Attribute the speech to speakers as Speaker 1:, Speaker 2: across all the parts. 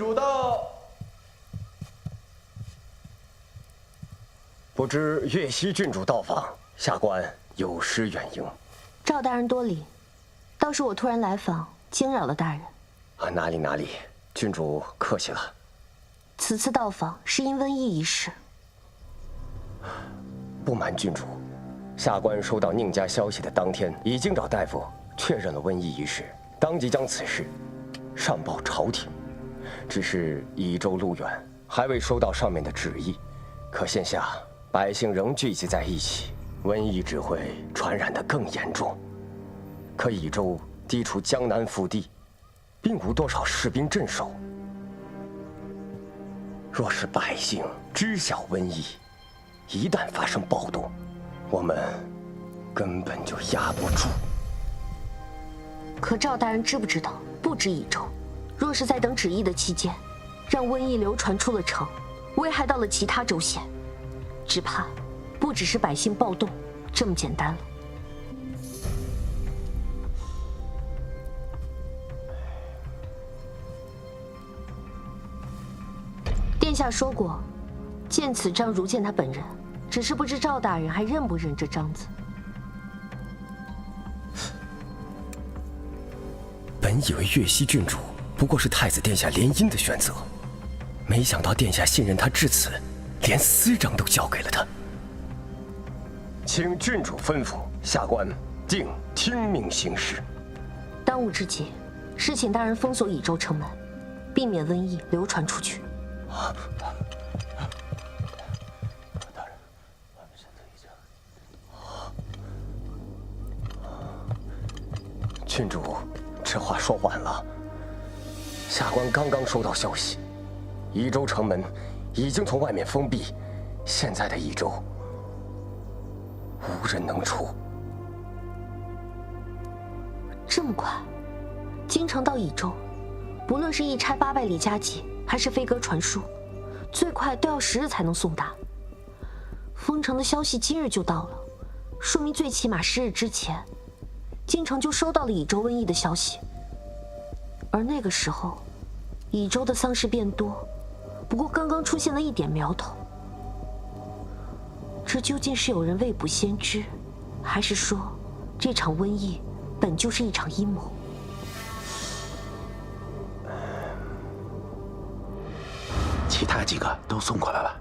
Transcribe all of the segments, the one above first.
Speaker 1: 主到。
Speaker 2: 不知岳西郡主到访，下官有失远迎。
Speaker 3: 赵大人多礼，倒是我突然来访，惊扰了大人。
Speaker 2: 哪里，郡主客气了。
Speaker 3: 此次到访是因瘟疫一事。
Speaker 2: 不瞒郡主，下官收到宁家消息的当天，已经找大夫确认了瘟疫一事，当即将此事上报朝廷。只是宜州路远，还未收到上面的旨意。可现下百姓仍聚集在一起，瘟疫只会传染得更严重。可宜州地处江南腹地，并无多少士兵镇守。若是百姓知晓瘟疫，一旦发生暴动，我们根本就压不住。
Speaker 3: 可赵大人知不知道，不止宜州，若是在等旨意的期间，让瘟疫流传出了城，危害到了其他州县，只怕不只是百姓暴动这么简单了。殿下说过，见此章如见他本人，只是不知赵大人还认不认这章子。
Speaker 2: 本以为岳西郡主不过是太子殿下联姻的选择，没想到殿下信任他至此，连私章都交给了他。请郡主吩咐，下官定听命行事。
Speaker 3: 当务之急是请大人封锁宜州城门，避免瘟疫流传出去。
Speaker 1: 大人，我们现在已经……
Speaker 2: 郡主，这话说晚了。下官刚刚收到消息，宜州城门已经从外面封闭，现在的宜州无人能出。
Speaker 3: 这么快？京城到宜州，不论是一差800里加急，还是飞鸽传书，最快都要10日才能送达。封城的消息今日就到了，说明最起码10日之前，京城就收到了宜州瘟疫的消息。而那个时候，宜州的丧事变多，不过刚刚出现了一点苗头。这究竟是有人未卜先知，还是说这场瘟疫本就是一场阴谋？
Speaker 1: 其他几个都送过来了。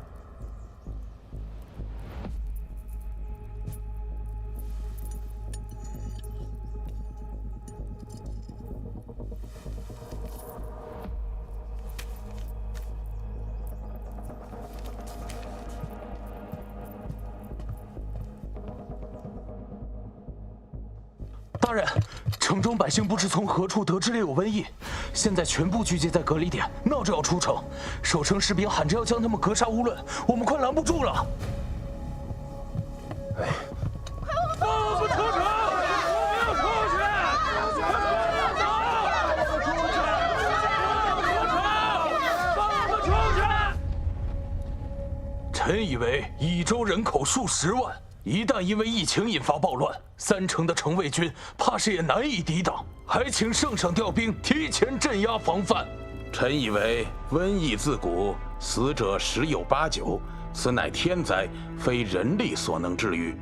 Speaker 4: 大人，城中百姓不知从何处得知了有瘟疫，现在全部聚集在隔离点，闹着要出城。守城士兵喊着要将他们格杀勿论，我们快拦不住了。
Speaker 2: 哎，
Speaker 4: 放我们出城！我们要出去！放我们出去！臣以为宜州人口数10万。一旦因为疫情引发暴乱，3城的城卫军怕是也难以抵挡，还请圣上调兵提前镇压防范。
Speaker 5: 臣以为瘟疫自古死者10有89，此乃天灾，非人力所能治愈。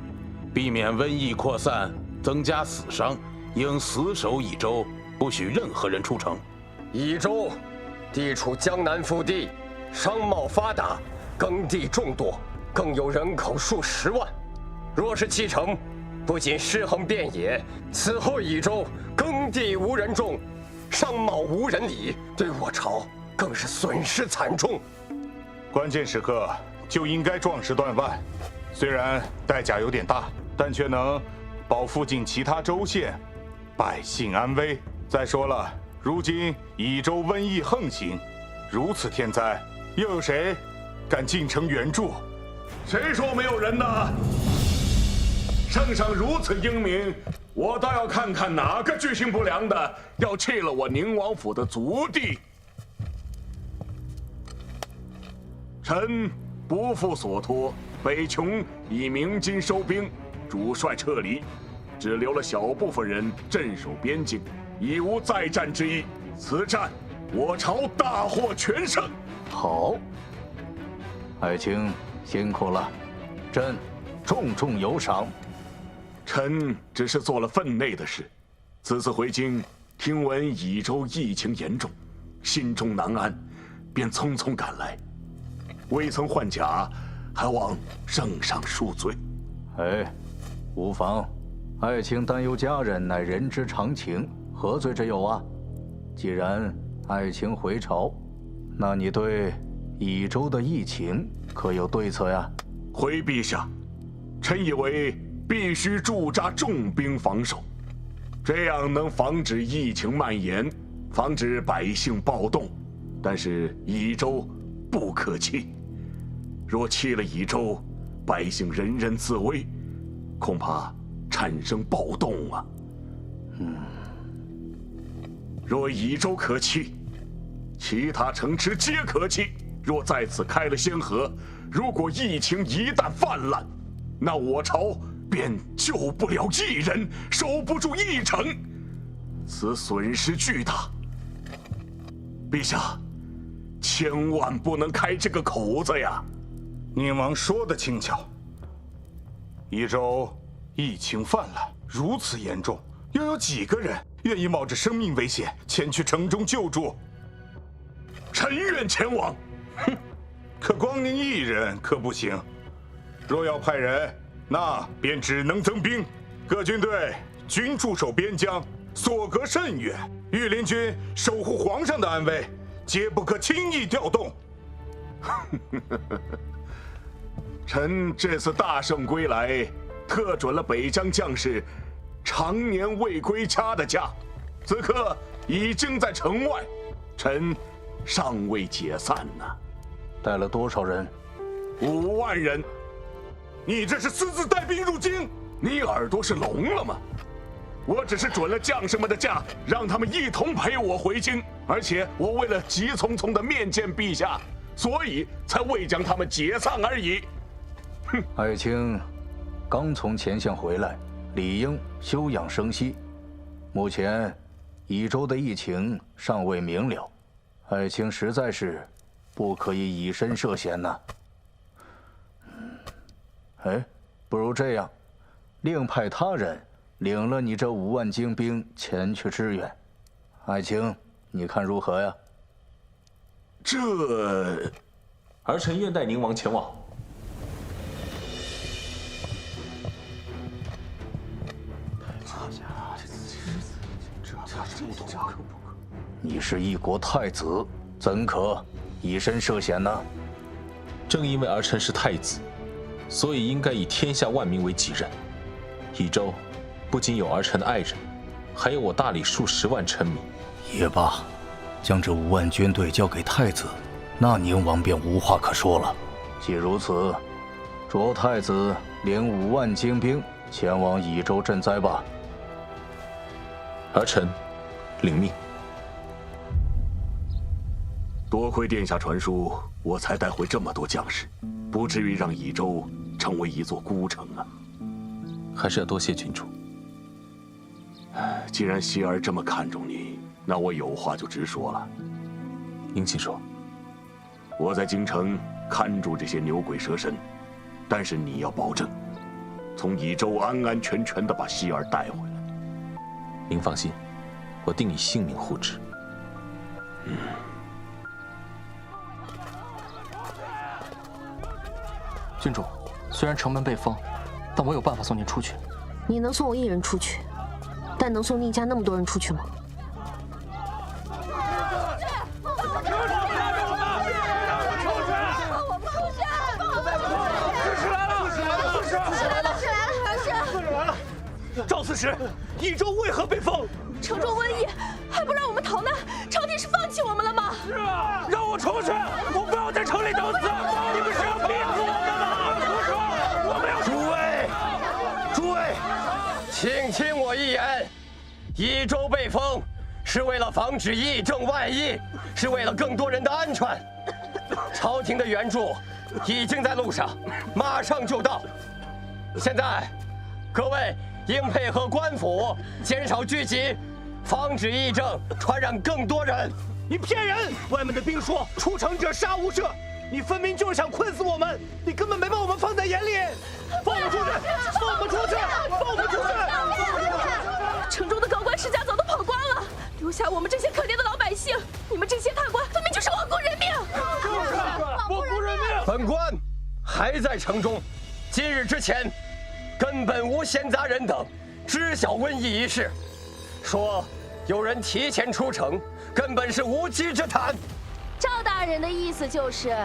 Speaker 5: 避免瘟疫扩散，增加死伤，应死守宜州，不许任何人出城。
Speaker 2: 宜州地处江南腹地，商贸发达，耕地众多，更有人口数10万。若是弃城，不仅尸横遍野，此后宜州耕地无人种，商贸无人理，对我朝更是损失惨重。
Speaker 6: 关键时刻就应该壮士断腕，虽然代价有点大，但却能保附近其他州县百姓安危。再说了，如今宜州瘟疫横行，如此天灾，又有谁敢进城援助？
Speaker 7: 谁说没有人呢？圣上如此英明，我倒要看看哪个居心不良的要弃了我宁王府的族地。臣不负所托，北琼已鸣金收兵，主帅撤离，只留了小部分人镇守边境，已无再战之意。此战我朝大获全胜。
Speaker 8: 好，爱卿辛苦了，朕重重有赏。
Speaker 7: 臣只是做了分内的事，此次回京，听闻益州疫情严重，心中难安，便匆匆赶来，未曾换甲，还望圣上恕罪。
Speaker 8: 哎，无妨，爱卿担忧家人乃人之常情，何罪之有啊？既然爱卿回朝，那你对益州的疫情可有对策呀？
Speaker 7: 回陛下，臣以为必须驻扎重兵防守，这样能防止疫情蔓延，防止百姓暴动。但是益州不可弃，若弃了益州，百姓人人自危，恐怕产生暴动啊。若益州可弃，其他城池皆可弃。若在此开了先河，如果疫情一旦泛滥，那我朝便救不了一人，守不住一城，此损失巨大。陛下，千万不能开这个口子呀！
Speaker 6: 宁王说的轻巧。益州疫情泛滥，如此严重，又有几个人愿意冒着生命危险前去城中救助？
Speaker 7: 臣愿前往。
Speaker 6: 哼，可光您一人可不行。若要派人，那便只能增兵。各军队均驻守边疆，所隔甚远，御林军守护皇上的安危，皆不可轻易调动。
Speaker 7: 臣这次大胜归来，特准了北疆将士常年未归家的假，此刻已经在城外，臣尚未解散呢。
Speaker 8: 带了多少人
Speaker 7: ？5万人。
Speaker 6: 你这是私自带兵入京？
Speaker 7: 你耳朵是聋了吗？我只是准了将士们的假，让他们一同陪我回京，而且我为了急匆匆的面见陛下，所以才未将他们解散而已。
Speaker 8: 哼！爱卿刚从前线回来，理应休养生息。目前益州的疫情尚未明了，爱卿实在是不可以以身涉险呐。哎，不如这样，另派他人领了你这5万精兵前去支援。爱卿，你看如何呀？
Speaker 7: 这，
Speaker 1: 儿臣愿带宁王前往。
Speaker 8: 你是一国太子，怎可以身涉险呢？
Speaker 1: 正因为儿臣是太子，所以应该以天下万民为己任。益州不仅有儿臣的爱人，还有我大理数10万臣民。
Speaker 8: 也罢，将这5万军队交给太子，那宁王便无话可说了。既如此，着太子领5万精兵前往益州赈灾吧。
Speaker 1: 儿臣领命。
Speaker 7: 多亏殿下传书，我才带回这么多将士，不至于让益州成为一座孤城啊。
Speaker 1: 还是要多谢君主。
Speaker 7: 既然希儿这么看重你，那我有话就直说了。
Speaker 1: 您请说。
Speaker 7: 我在京城看住这些牛鬼蛇神，但是你要保证，从益州安安全全地把希儿带回来。
Speaker 1: 您放心，我定以性命护之。
Speaker 9: 郡主，虽然城门被封，但我有办法送您出去。
Speaker 3: 你能送我1人出去，但能送宁家那么多人出去吗？
Speaker 4: 赵刺史，益州为何被封？
Speaker 10: 城中瘟疫，还不让我们逃难，朝廷是放弃我们了吗？
Speaker 4: 是啊，让我出去，我不要在城里等死！你们是要逼死我们吗？我说，我们要
Speaker 2: 诸位，请听我一言，益州被封，是为了防止疫症万一，是为了更多人的安全。朝廷的援助已经在路上，马上就到。现在，各位应配合官府，减少聚集，防止疫症传染更多人。你骗人！外面的兵说出城者杀无赦，你分明就是想困死我们，你根本没把我们放在眼里。放我们出去！放我们出去！放我们出去！
Speaker 10: 城中的高官世家早都跑光了，留下我们这些可怜的老百姓。你们这些贪官分明就是罔顾人命！
Speaker 2: 罔顾人命！本官还在城中，今日之前，根本无闲杂人等知晓瘟疫一事，说有人提前出城，根本是无稽之谈。
Speaker 10: 赵大人的意思就是，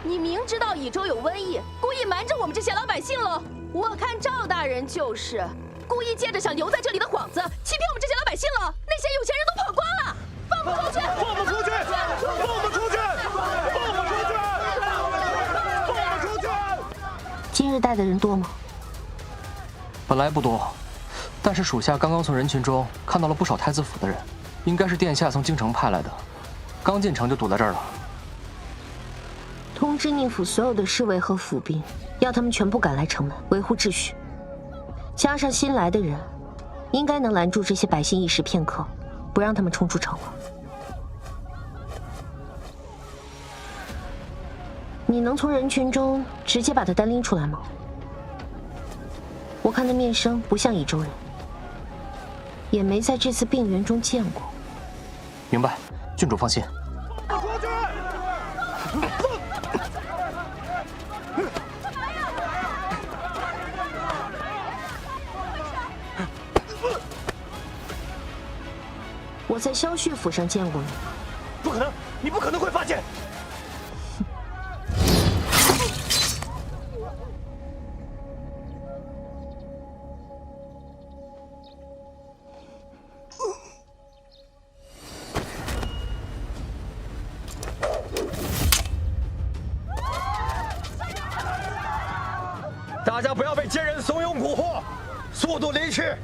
Speaker 10: 你明知道益州有瘟疫，故意瞒着我们这些老百姓喽？我看赵大人就是故意借着想留在这里的幌子，欺骗我们这些老百姓了。那些有钱人都跑光了，放不出去！
Speaker 2: 放不出去！放不出去！放不出去！放不出去！
Speaker 3: 今日带的人多吗？
Speaker 9: 本来不多，但是属下刚刚从人群中看到了不少太子府的人，应该是殿下从京城派来的，刚进城就堵在这儿了。
Speaker 3: 通知宁府所有的侍卫和府兵，要他们全部赶来城门，维护秩序。加上新来的人，应该能拦住这些百姓一时片刻，不让他们冲出城了。你能从人群中直接把他单拎出来吗？我看他面生不像益州人，也没在这次病源中见过。
Speaker 9: 明白，郡主放心。
Speaker 3: 我在萧旭府上见过你。
Speaker 2: 不可能，你不可能会发现。大家不要被奸人怂恿蛊惑，速度离去，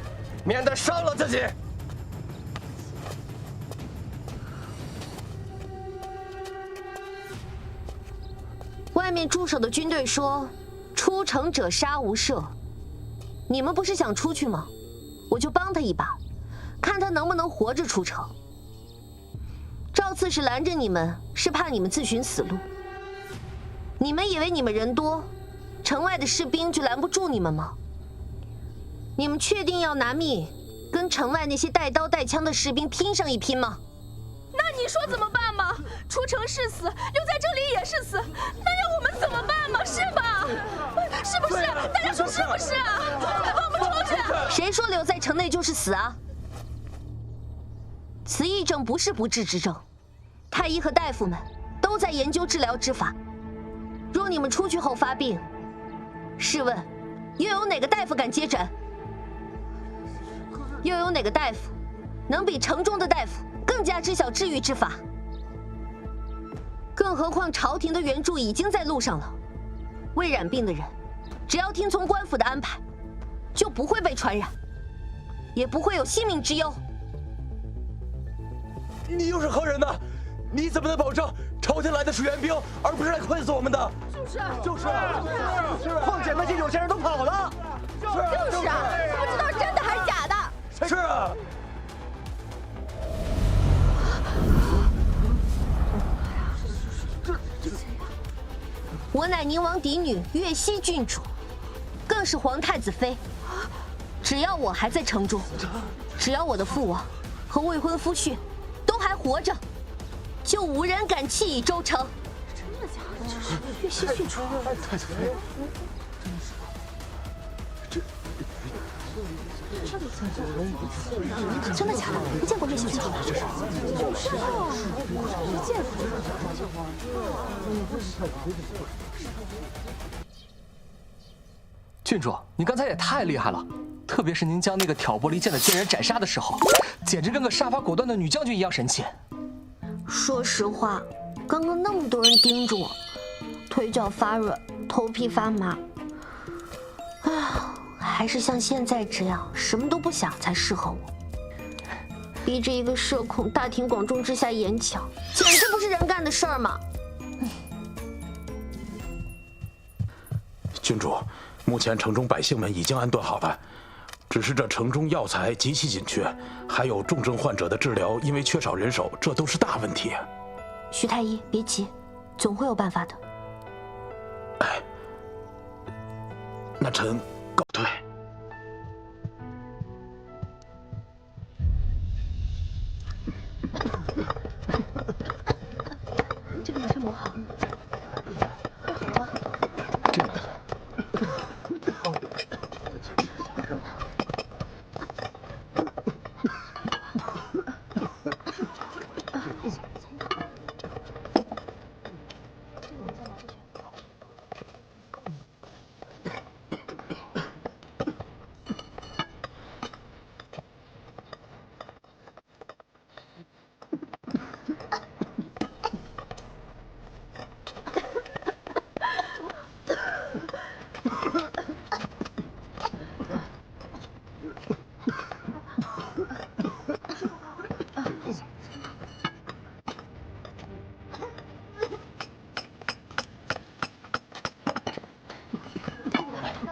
Speaker 2: 免得伤了自己。
Speaker 3: 外面驻守的军队说，出城者杀无赦。你们不是想出去吗？我就帮他一把，看他能不能活着出城。赵刺史拦着你们，是怕你们自寻死路。你们以为你们人多，城外的士兵就拦不住你们吗？你们确定要拿命跟城外那些带刀带枪的士兵拼上一拼吗？
Speaker 10: 那你说怎么办嘛？出城是死，留在这里也是死，那让我们怎么办嘛？是吧？是不是？大家说是不是啊？放不出去！
Speaker 3: 谁说留在城内就是死啊？此疫症不是不治之症，太医和大夫们都在研究治疗之法。若你们出去后发病，试问，又有哪个大夫敢接诊？又有哪个大夫能比城中的大夫更加知晓治愈之法？更何况朝廷的援助已经在路上了，未染病的人，只要听从官府的安排，就不会被传染，也不会有性命之忧。
Speaker 2: 你又是何人呢？你怎么能保证朝廷来的是援兵，而不是来困死我们的？就是啊！况且那些有钱人都跑了。
Speaker 10: 就是啊，不知道是真的还是假的。
Speaker 2: 是啊。
Speaker 3: 我乃宁王嫡女岳西郡主，更是皇太子妃。只要我还在城中，只要我的父王和未婚夫婿都还活着，就无人敢弃益州城。
Speaker 10: 真的假的？岳西郡主，
Speaker 2: 太子妃，
Speaker 10: 真的假的？你见过岳西郡主吗？就是啊，没见过。
Speaker 9: 郡主，你刚才也太厉害了，特别是您将那个挑拨离间的奸人斩杀的时候，简直跟个杀伐果断的女将军一样神气。
Speaker 3: 说实话，刚刚那么多人盯着我，腿脚发软，头皮发麻。还是像现在这样什么都不想才适合我。逼着一个社恐大庭广众之下演讲，简直不是人干的事儿嘛！
Speaker 5: 郡主，目前城中百姓们已经安顿好了，只是这城中药材极其紧缺，还有重症患者的治疗因为缺少人手，这都是大问题。
Speaker 3: 徐太医，别急，总会有办法的。
Speaker 5: 哎，那臣告退。
Speaker 3: 这个马上磨好。好啊。
Speaker 8: 这样。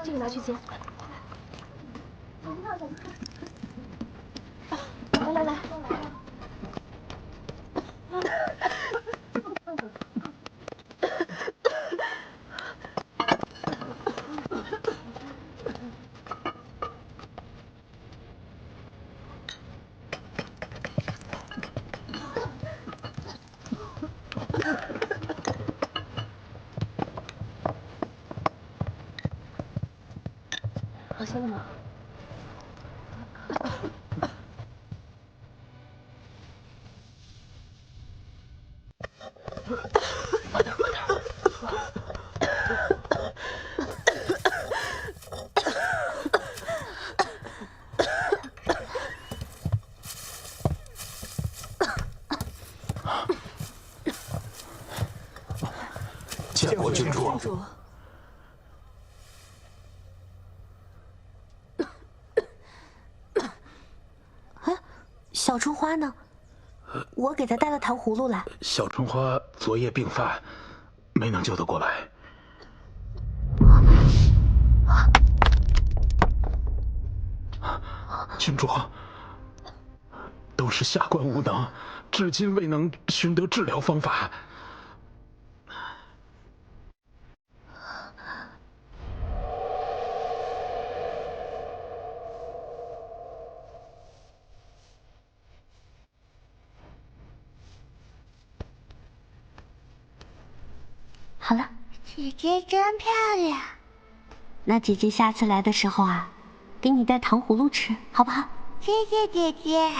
Speaker 3: 这个拿去煎。来来来。好些了吗？慢点，慢点。
Speaker 5: 见过郡主。
Speaker 3: 小春花呢？我给她带了糖葫芦来。
Speaker 5: 小春花昨夜病发，没能救得过来。郡主，都是下官无能，至今未能寻得治疗方法。
Speaker 3: 好了，
Speaker 11: 姐姐真漂亮。
Speaker 3: 那姐姐下次来的时候啊，给你带糖葫芦吃，好不好？
Speaker 11: 谢谢姐姐。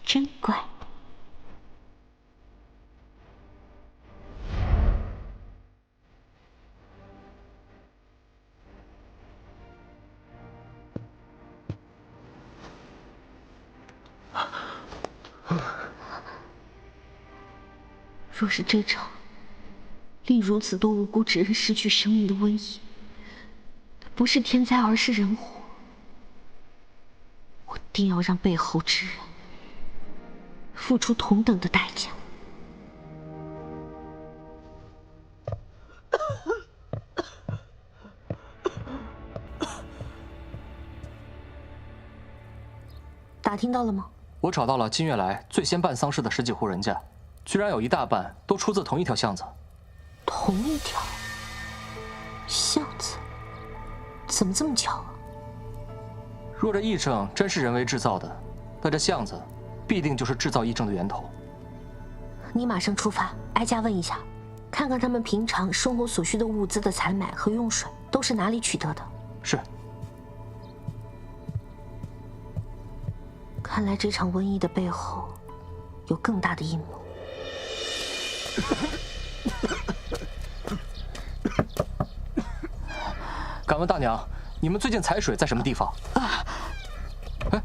Speaker 3: 真乖。若是这场令如此多无辜之人失去生命的瘟疫，不是天灾而是人祸，我定要让背后之人付出同等的代价。打听到了吗？
Speaker 9: 我找到了金月来最先办丧事的10几户人家，居然有一大半都出自同一条巷子。
Speaker 3: 同一条巷子？怎么这么巧啊？
Speaker 9: 若这疫症真是人为制造的，那这巷子必定就是制造疫症的源头。
Speaker 3: 你马上出发，挨家问一下，看看他们平常生活所需的物资的采买和用水都是哪里取得的。
Speaker 9: 是。
Speaker 3: 看来这场瘟疫的背后有更大的阴谋。
Speaker 9: 敢问大娘，你们最近采水在什么地方？哎，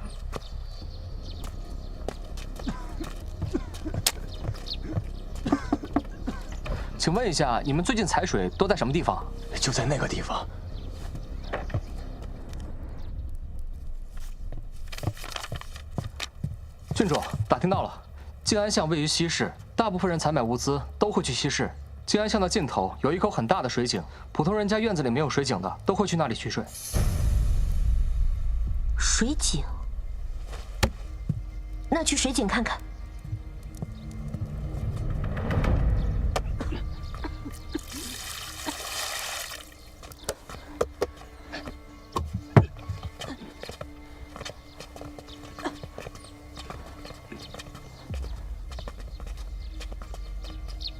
Speaker 9: 请问一下，你们最近采水都在什么地方？
Speaker 4: 就在那个地方。
Speaker 9: 郡主，打听到了，静安巷位于西市，大部分人采买物资都会去西市。静安巷的尽头有一口很大的水井，普通人家院子里没有水井的，都会去那里取水。
Speaker 3: 水井，那去水井看看。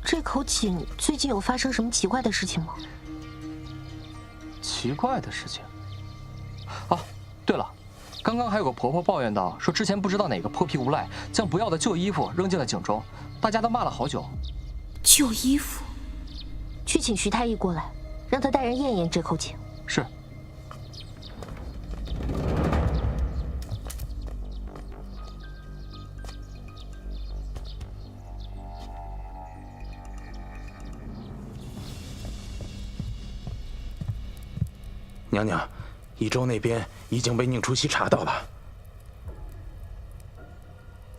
Speaker 3: 这口井最近有发生什么奇怪的事情吗？
Speaker 9: 奇怪的事情？啊，对了，刚刚还有个婆婆抱怨到，说之前不知道哪个破屁无赖将不要的旧衣服扔进了井中，大家都骂了好久。
Speaker 3: 旧衣服，去请徐太医过来，让他带人验验这口井。
Speaker 9: 是。
Speaker 5: 娘娘，益州那边已经被宁初曦查到了。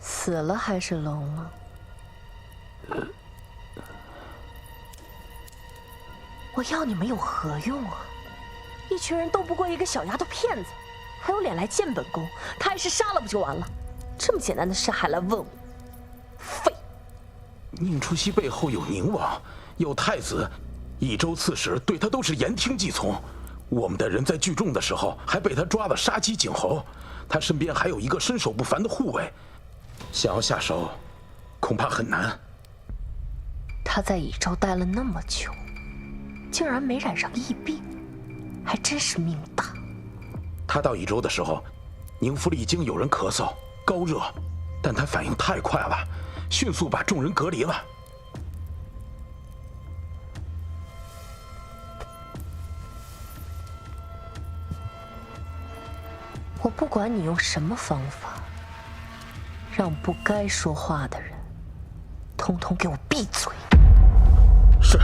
Speaker 10: 死了还是聋了？
Speaker 3: 我要你们有何用啊？一群人斗不过一个小丫头片子，还有脸来见本宫？他还是杀了不就完了？这么简单的事还来问我？废！
Speaker 5: 宁初曦背后有宁王，有太子，益州刺史对他都是言听计从。我们的人在聚众的时候还被他抓了杀鸡儆猴，他身边还有一个身手不凡的护卫，想要下手，恐怕很难。
Speaker 3: 他在益州待了那么久，竟然没染上疫病，还真是命大。
Speaker 5: 他到益州的时候，宁府里已经有人咳嗽、高热，但他反应太快了，迅速把众人隔离了。
Speaker 3: 我不管你用什么方法，让不该说话的人统统给我闭嘴！
Speaker 5: 是。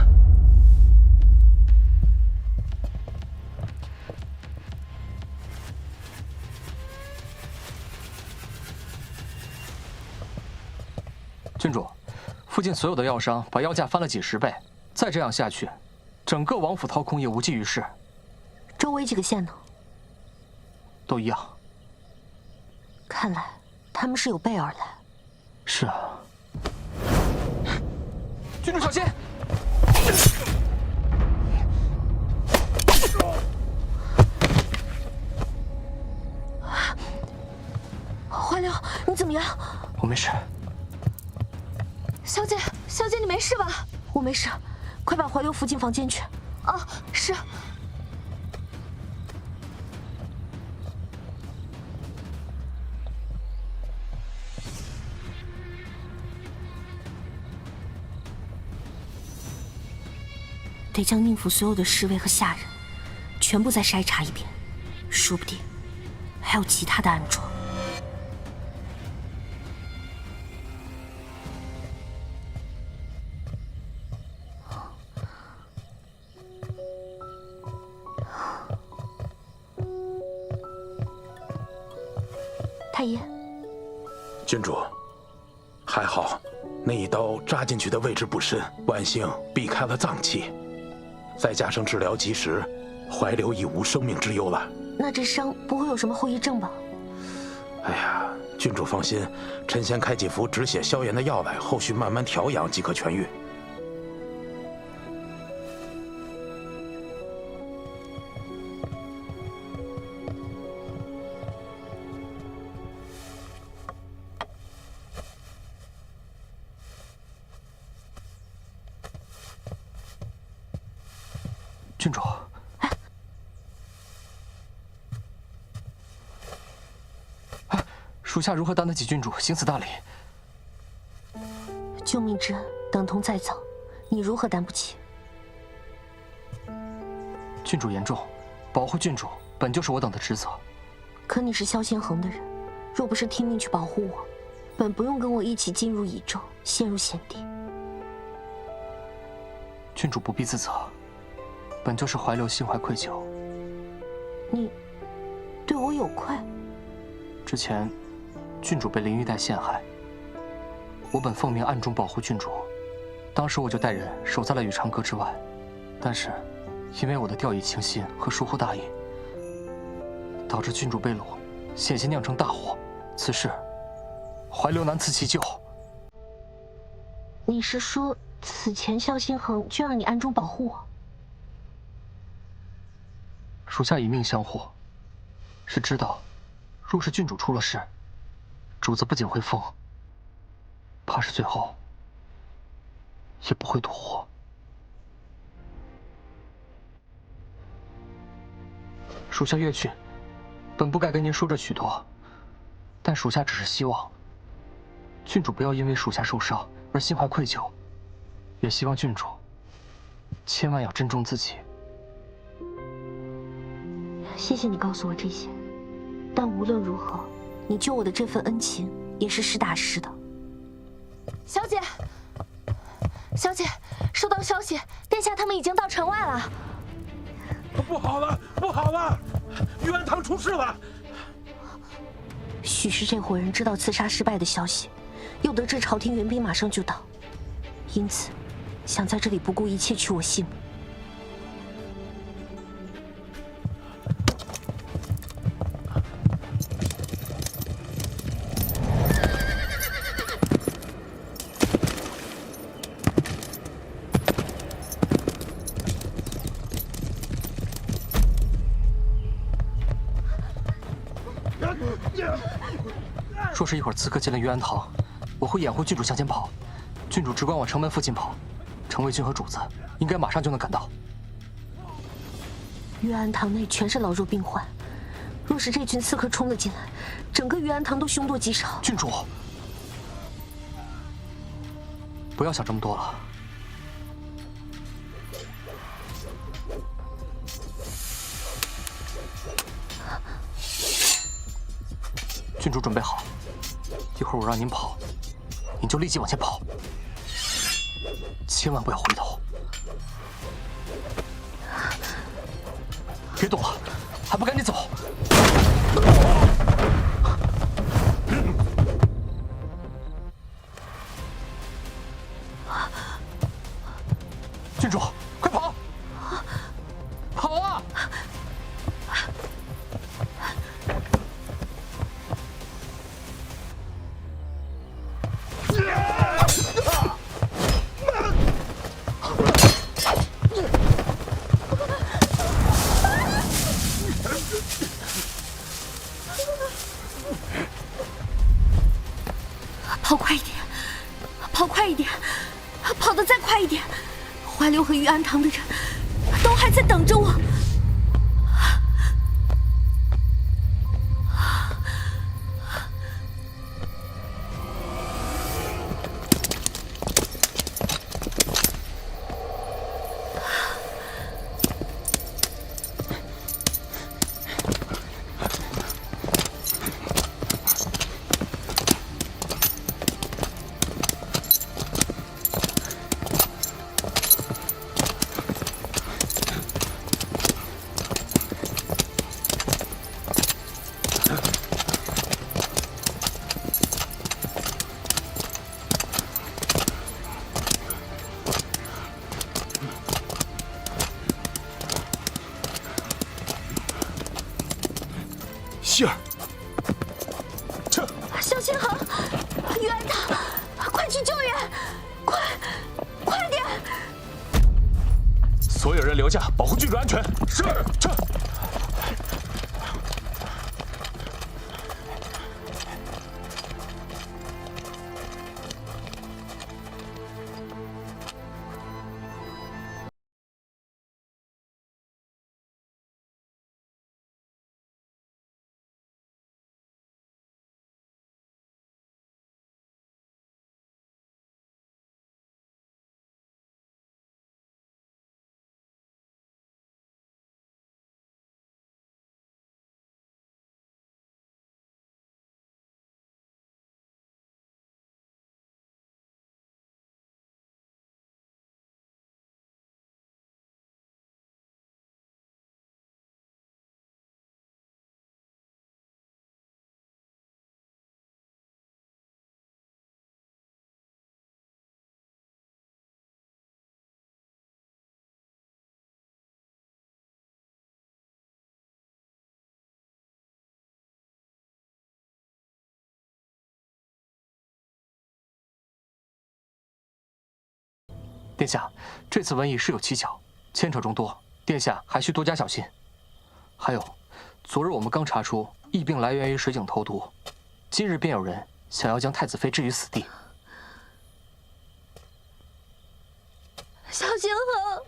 Speaker 9: 郡主，附近所有的药商把药价翻了几10倍，再这样下去，整个王府掏空也无济于事。
Speaker 3: 周围几个县呢？
Speaker 9: 都一样。
Speaker 3: 看来他们是有备而来。
Speaker 9: 是啊。郡主小心！
Speaker 3: 怀流，你怎么样？
Speaker 9: 我没事。
Speaker 3: 小姐，小姐，你没事吧？我没事，快把怀流扶进房间去。啊，是。得将宁府所有的侍卫和下人全部再筛查一遍，说不定还有其他的暗桩。太医，
Speaker 5: 郡主，还好，那一刀扎进去的位置不深，万幸避开了脏器。再加上治疗及时，怀流已无生命之忧了。
Speaker 3: 那这伤不会有什么后遗症吧？
Speaker 5: 哎呀，郡主放心，臣先开几服止血消炎的药来，后续慢慢调养即可痊愈。
Speaker 9: 郡主，属下如何担得起郡主行此大礼？
Speaker 3: 救命之恩等同在造，你如何担不起？
Speaker 9: 郡主言重，保护郡主本就是我等的职责。
Speaker 3: 可你是萧先恒的人，若不是听命去保护我，本不用跟我一起进入益州，陷入险地。
Speaker 9: 郡主不必自责。本就是怀流心怀愧疚。
Speaker 3: 你对我有愧？
Speaker 9: 之前，郡主被林玉带陷害，我本奉命暗中保护郡主，当时我就带人守在了羽长阁之外，但是，因为我的掉以轻心和疏忽大意，导致郡主被掳，险些酿成大祸。此事，怀留难辞其咎。
Speaker 3: 你是说，此前萧星恒就让你暗中保护我？
Speaker 9: 属下以命相护，是知道，若是郡主出了事，主子不仅会疯，怕是最后也不会躲活。属下越郡，本不该跟您说这许多，但属下只是希望，郡主不要因为属下受伤而心怀愧疚，也希望郡主千万要珍重自己。
Speaker 3: 谢谢你告诉我这些，但无论如何，你救我的这份恩情也是实打实的。
Speaker 10: 小姐，小姐，收到消息，殿下他们已经到城外了。
Speaker 5: 不好了，不好了！玉安堂出事了。
Speaker 3: 许是这伙人知道刺杀失败的消息，又得知朝廷援兵马上就到，因此想在这里不顾一切取我性命。
Speaker 9: 若是一会儿刺客进了玉安堂，我会掩护郡主向前跑，郡主只管往城门附近跑。城卫军和主子应该马上就能赶到。
Speaker 3: 玉安堂内全是老弱病患，若是这群刺客冲了进来，整个玉安堂都凶多吉少。
Speaker 9: 郡主，不要想这么多了。郡主准备好，一会儿我让您跑，您就立即往前跑，千万不要回头。别动了，还不赶紧走！郡主，快跑！跑啊！
Speaker 3: 跑快一点，跑快一点，跑得再快一点！怀留和玉安堂的人都还在等着我。
Speaker 7: 希儿，
Speaker 3: 撤！萧星恒，玉安堂，快去救援！快点！
Speaker 1: 所有人留下，保护郡主安全。是，撤！
Speaker 9: 殿下，这次瘟疫是有蹊跷，牵扯众多，殿下还需多加小心。还有，昨日我们刚查出疫病来源于水井投毒，今日便有人想要将太子妃置于死地。
Speaker 3: 小心河。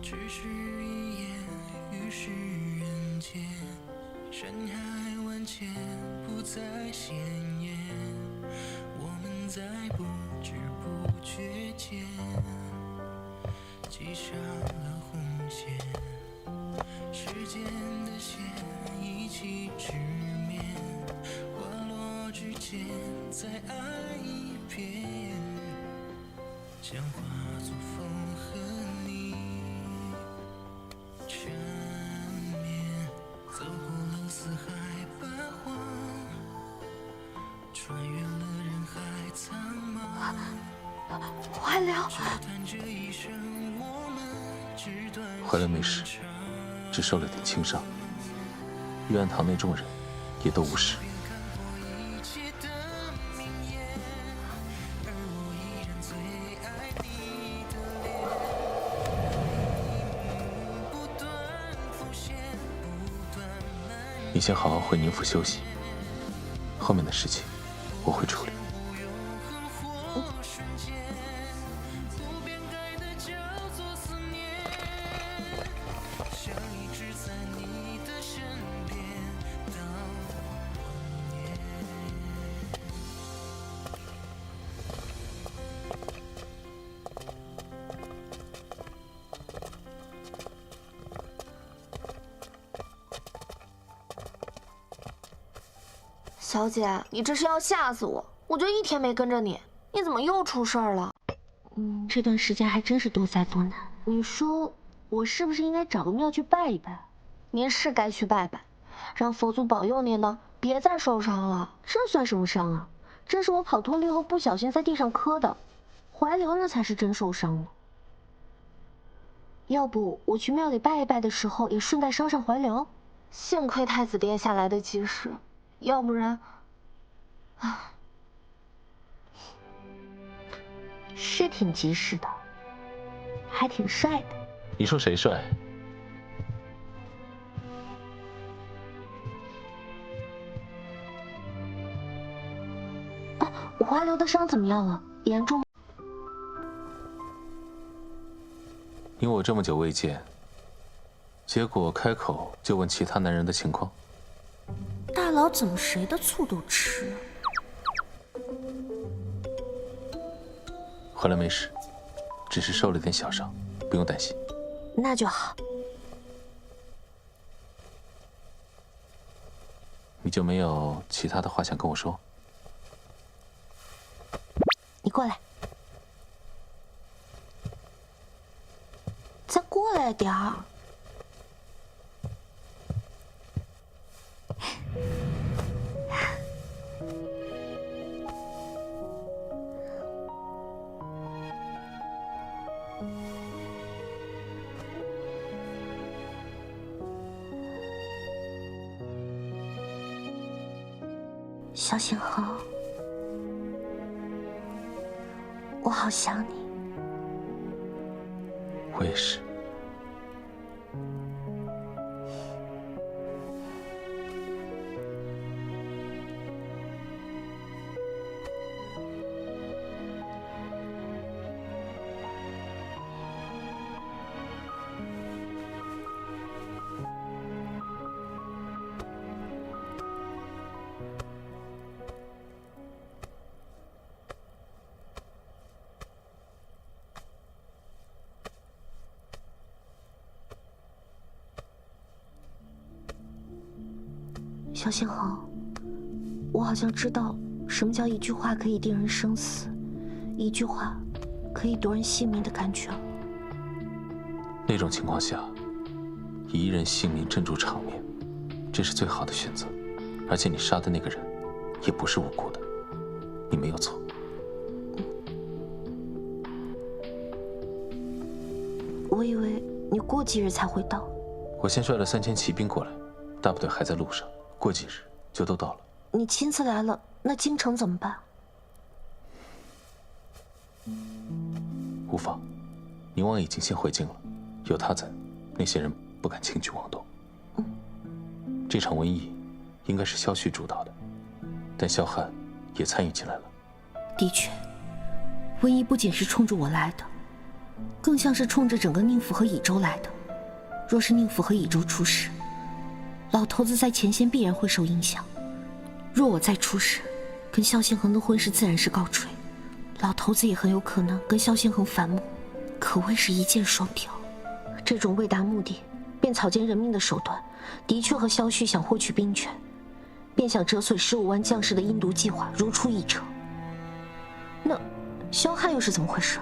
Speaker 12: 只是一眼，于世人间，山海万千，不再鲜艳。我们在不知不觉间，系上了红线，时间的线一起直面，花落之间，再爱一遍，将化作风和你。缠绵，走过了四海八荒，穿越了人海苍茫。
Speaker 3: 怀流，
Speaker 1: 怀流没事，只受了点轻伤。玉案堂内众人也都无事。你先好好回宁府休息，后面的事情我会处理。
Speaker 3: 小姐，你这是要吓死我！我就一天没跟着你，你怎么又出事儿了？这段时间还真是多灾多难。你说我是不是应该找个庙去拜一拜？您是该去拜拜，让佛祖保佑您呢，别再受伤了。这算什么伤啊？这是我跑脱力后不小心在地上磕的，怀流那才是真受伤了。要不我去庙里拜一拜的时候，也顺带捎上怀流。幸亏太子殿下来得及时。要不然，是挺及时的，还挺帅的。
Speaker 1: 你说谁帅？
Speaker 3: 我怀流的伤怎么样了？严重吗？
Speaker 1: 你我这么久未见，结果开口就问其他男人的情况。
Speaker 3: 大佬怎么谁的醋都吃？
Speaker 1: 怀流没事，只是受了点小伤，不用担心。
Speaker 3: 那就好。
Speaker 1: 你就没有其他的话想跟我说？
Speaker 3: 你过来，再过来点儿。小星河，我好想你。
Speaker 1: 我也是。
Speaker 3: 小星河，我好像知道什么叫一句话可以定人生死，一句话可以夺人性命的感觉了。
Speaker 1: 那种情况下，以一人性命镇住场面，这是最好的选择。而且你杀的那个人，也不是无辜的。你没有错。
Speaker 3: 我以为你过几日才会到。
Speaker 1: 我先率了3000骑兵过来，大部队还在路上，过几日就都到了。
Speaker 3: 你亲自来了，那京城怎么办？
Speaker 1: 无妨，宁王已经先回京了，有他在，那些人不敢轻举妄动。这场瘟疫应该是萧旭主导的，但萧汉也参与进来了。
Speaker 3: 的确，瘟疫不仅是冲着我来的，更像是冲着整个宁府和益州来的。若是宁府和益州出事，老头子在前线必然会受影响。若我再出事，跟萧宪恒的婚事自然是告吹，老头子也很有可能跟萧宪恒反目，可谓是一箭双雕。这种为达目的便草菅人命的手段，的确和萧旭想获取兵权，便想折损15万将士的阴毒计划如出一辙。那萧汉又是怎么回事？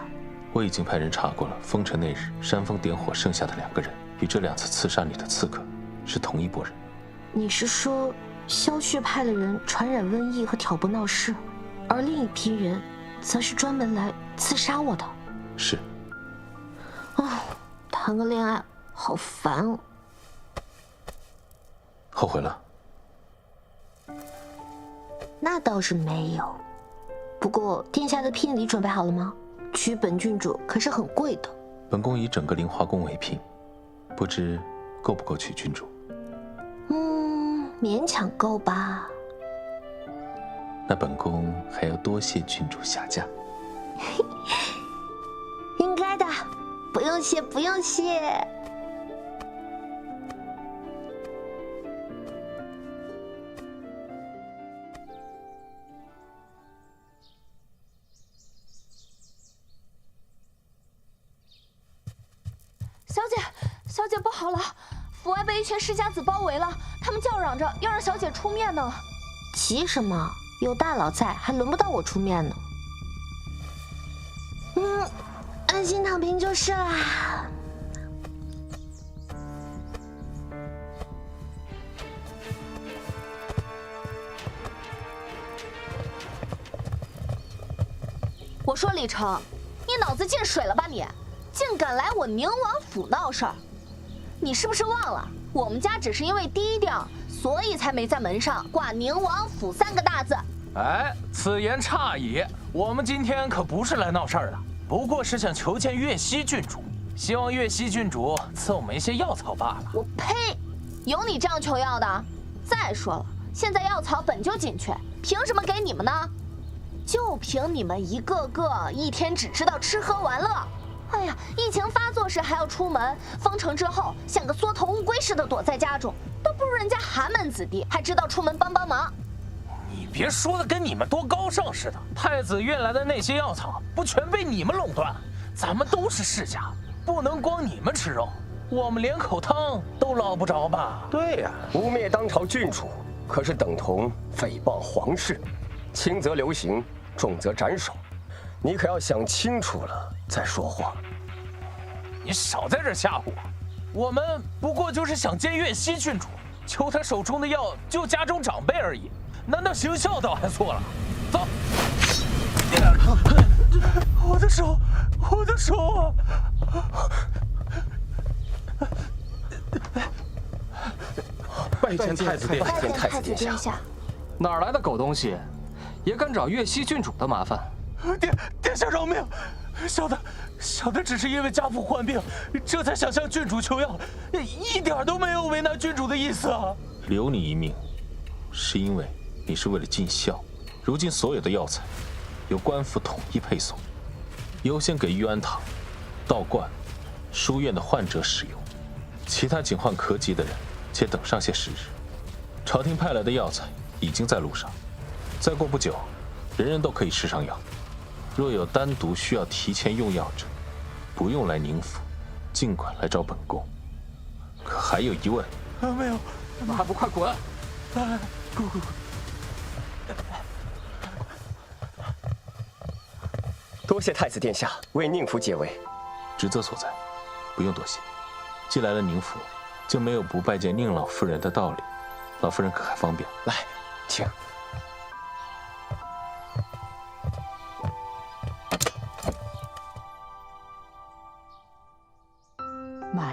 Speaker 1: 我已经派人查过了，封城那日煽风点火剩下的2个人，与这2次刺杀你的刺客是同一拨人。
Speaker 3: 你是说萧旭派了人传染瘟疫和挑拨闹事，而另一批人则是专门来刺杀我的？
Speaker 1: 是。
Speaker 3: 谈个恋爱好烦哦。
Speaker 1: 后悔了？
Speaker 3: 那倒是没有。不过殿下的聘礼准备好了吗？娶本郡主可是很贵的。
Speaker 1: 本宫以整个灵华宫为聘，不知够不够娶郡主？
Speaker 3: 勉强够吧。
Speaker 1: 那本宫还要多谢郡主下嫁。
Speaker 3: 应该的，不用谢，不用谢。
Speaker 10: 小姐不好了，府外被一群世家子包围了，他们叫嚷着要让小姐出面呢。
Speaker 3: 急什么？有大佬在，还轮不到我出面呢。安心躺平就是啦。
Speaker 10: 我说李成，你脑子进水了吧你？竟敢来我宁王府闹事儿！你是不是忘了，我们家只是因为低调，所以才没在门上挂宁王府3个大字？
Speaker 4: 哎，此言差矣，我们今天可不是来闹事儿的，不过是想求见岳西郡主，希望岳西郡主赐我们一些药草罢了。
Speaker 10: 我呸！有你这样求药的？再说了，现在药草本就紧缺，凭什么给你们呢？就凭你们一个个一天只知道吃喝玩乐。哎呀，疫情发作时还要出门，封城之后像个缩头乌龟似的躲在家中，都不如人家寒门子弟还知道出门帮忙。
Speaker 4: 你别说的跟你们多高尚似的，太子运来的那些药草不全被你们垄断？咱们都是世家，不能光你们吃肉，我们连口汤都捞不着吧？
Speaker 2: 对呀，污蔑当朝郡主，可是等同诽谤皇室，轻则流刑，重则斩首。你可要想清楚了再说话。
Speaker 4: 你少在这吓唬我，我们不过就是想见岳西郡主，求她手中的药救家中长辈而已，难道行孝道还错了？走！我的手，我的手啊！
Speaker 2: 拜见太子殿下！拜见太子殿下！
Speaker 9: 哪来的狗东西，也敢找岳西郡主的麻烦？
Speaker 4: 殿下饶命！小的只是因为家父患病，这才想向郡主求药，一点都没有为难郡主的意思啊！
Speaker 1: 留你一命，是因为你是为了尽孝。如今所有的药材由官府统一配送，优先给御安堂、道观、书院的患者使用，其他仅患咳疾的人且等上些时日。朝廷派来的药材已经在路上，再过不久，人人都可以吃上药。若有单独需要提前用药者，不用来宁府，尽管来找本宫。可还有疑问？
Speaker 4: 没有，
Speaker 9: 还不快滚！
Speaker 4: 滚！
Speaker 2: 多谢太子殿下为宁府解围。
Speaker 1: 职责所在，不用多谢。既来了宁府，就没有不拜见宁老夫人的道理。老夫人可还方便？
Speaker 2: 来，请。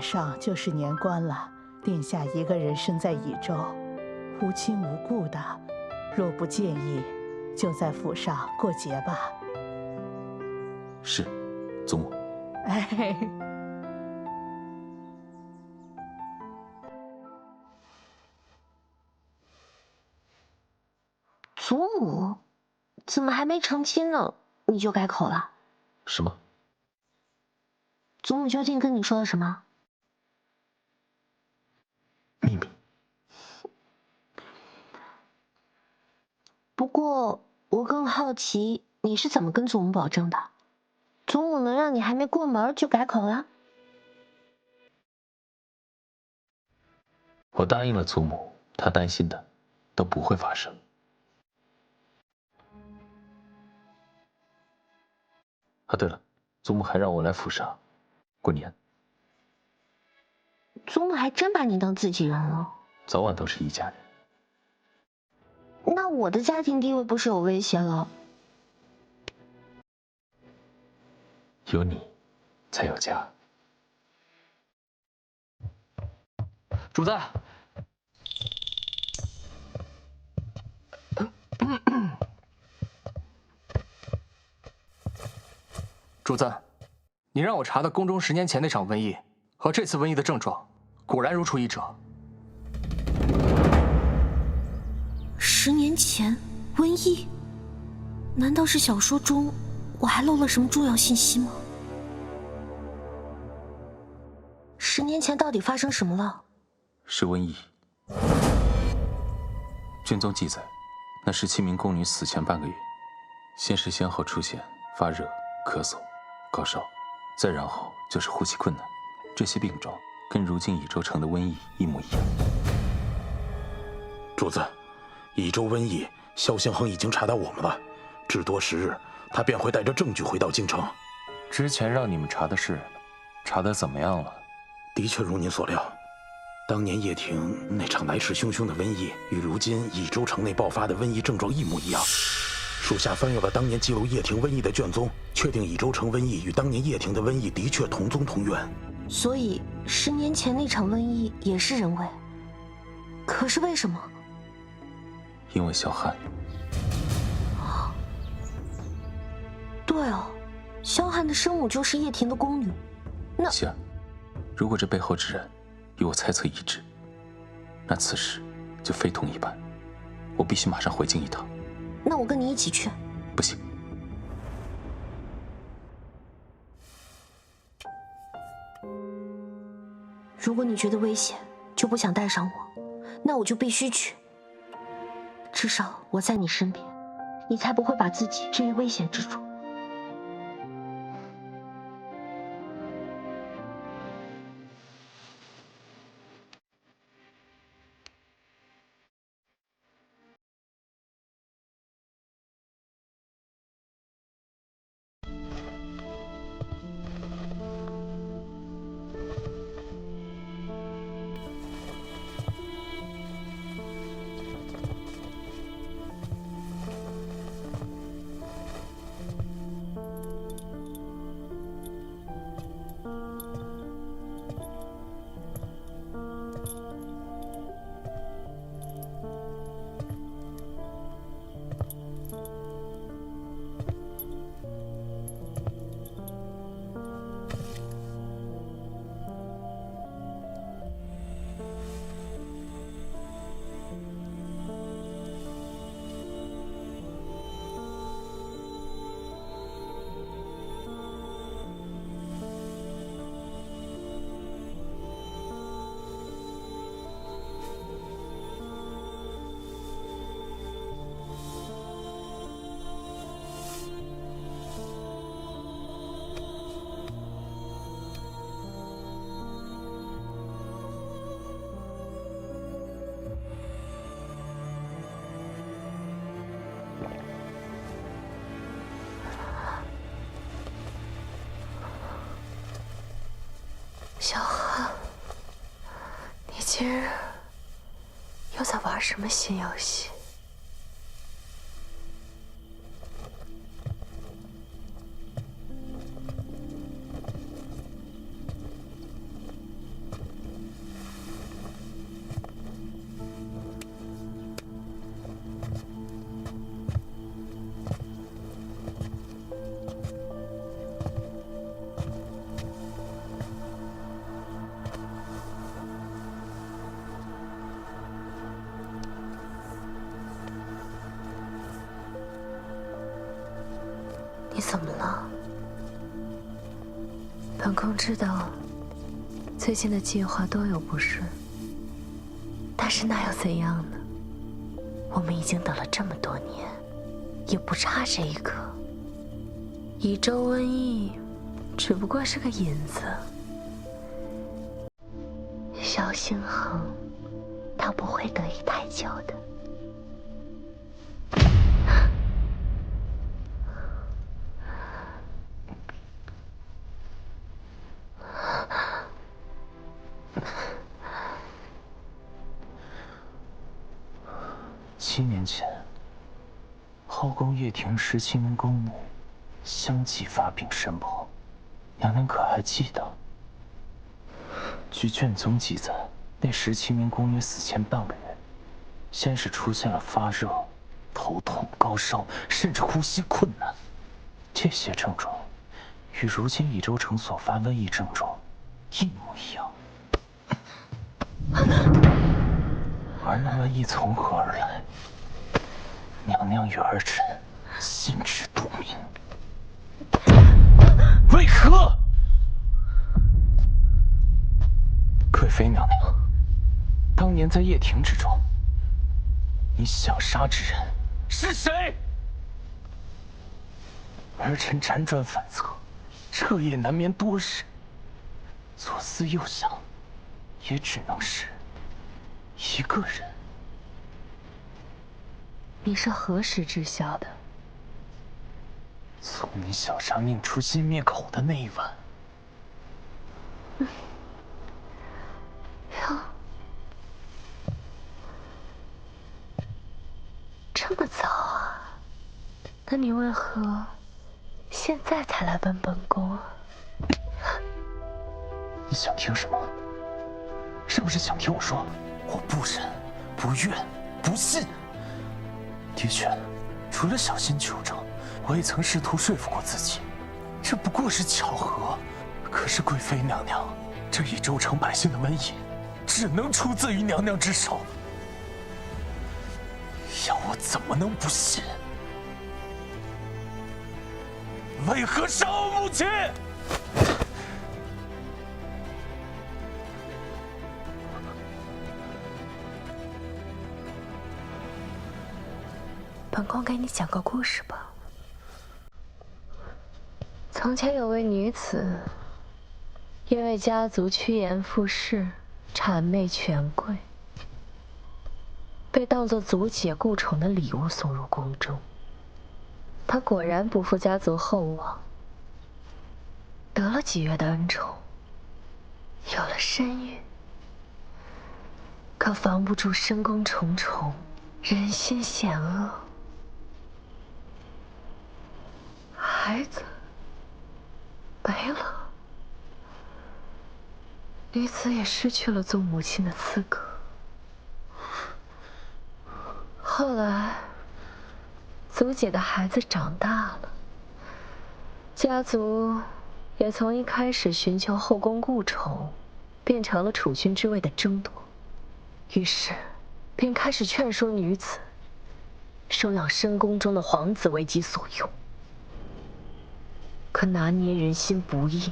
Speaker 13: 上就是年关了，殿下一个人身在益州，无亲无故的，若不介意，就在府上过节吧。
Speaker 1: 是，祖母。
Speaker 13: 哎。
Speaker 3: 祖母，怎么还没成亲呢，你就改口了？
Speaker 1: 什么？
Speaker 3: 祖母究竟跟你说了什么？
Speaker 1: 秘密。
Speaker 3: 不过我更好奇，你是怎么跟祖母保证的？祖母能让你还没过门就改口了？
Speaker 1: 我答应了祖母，她担心的都不会发生。啊，对了，祖母还让我来府上过年。
Speaker 3: 祖母还真把你当自己人了。
Speaker 1: 早晚都是一家人。
Speaker 3: 那我的家庭地位不是有危险了？
Speaker 1: 有你，才有家。
Speaker 9: 主子。主子，你让我查的宫中10年前那场瘟疫和这次瘟疫的症状，果然如出一辙。
Speaker 3: 10年前瘟疫，难道是小说中我还漏了什么重要信息吗？10年前到底发生什么了？
Speaker 1: 是瘟疫。卷宗记载，那17名宫女死前半个月，先是先后出现发热、咳嗽、高烧，再然后就是呼吸困难，这些病状跟如今益州城的瘟疫一模一样。
Speaker 5: 主子，益州瘟疫，萧兴亨已经查到我们了，至多10日，他便会带着证据回到京城。
Speaker 4: 之前让你们查的事，查得怎么样了？
Speaker 5: 的确如您所料，当年叶庭那场来势汹汹的瘟疫，与如今益州城内爆发的瘟疫症状一模一样。属下翻阅了当年记录叶庭瘟疫的卷宗，确定益州城瘟疫与当年叶庭的瘟疫的确同宗同源。
Speaker 3: 所以10年前那场瘟疫也是人为，可是为什么？
Speaker 1: 因为萧汉。
Speaker 3: 对哦，萧汉的生母就是叶庭的宫女。那
Speaker 1: 希儿，如果这背后之人与我猜测一致，那此事就非同一般。我必须马上回京一趟。
Speaker 3: 那我跟你一起去。
Speaker 1: 不行。
Speaker 3: 如果你觉得危险，就不想带上我，那我就必须去。至少我在你身边，你才不会把自己置于危险之中。小汉，你今日又在玩什么新游戏？你怎么了？本宫知道，最近的计划都有不顺，但是那又怎样呢？我们已经等了这么多年，也不差这一个。乙州瘟疫只不过是个引子，萧星恒，他不会得意太久的。
Speaker 4: 7年前，后宫掖庭17名宫女相继发病身亡，娘娘可还记得？据卷宗记载，那17名宫女死前半个月，先是出现了发热、头痛、高烧，甚至呼吸困难，这些症状与如今益州城所发瘟疫症状一模一样。而那瘟疫从何而来？娘娘与儿臣心知肚明。为何？贵妃娘娘，当年在掖庭之中，你想杀之人是谁？儿臣辗转反侧，彻夜难眠多日，左思右想，也只能是一个人。
Speaker 3: 你是何时知晓的？
Speaker 4: 从你小杀宁出心灭口的那一晚。
Speaker 3: 哟，这么早啊？那你为何现在才来问本宫啊？
Speaker 4: 你想听什么？是不是想听我说我不忍、不愿、不信？的确，除了小心求证，我也曾试图说服过自己，这不过是巧合。可是贵妃娘娘，这益州城百姓的瘟疫，只能出自于娘娘之手，要我怎么能不信？为何杀我母亲？
Speaker 3: 本宫给你讲个故事吧。从前有位女子，因为家族趋炎附势，谄媚权贵，被当作族姐顾宠的礼物送入宫中。她果然不负家族厚望，得了几月的恩宠，有了身孕。可防不住深宫重重，人心险恶。孩子没了，女子也失去了做母亲的资格。后来，族姐的孩子长大了，家族也从一开始寻求后宫顾宠，变成了储君之位的争夺。于是，便开始劝说女子收养深宫中的皇子为己所用。可拿捏人心不易，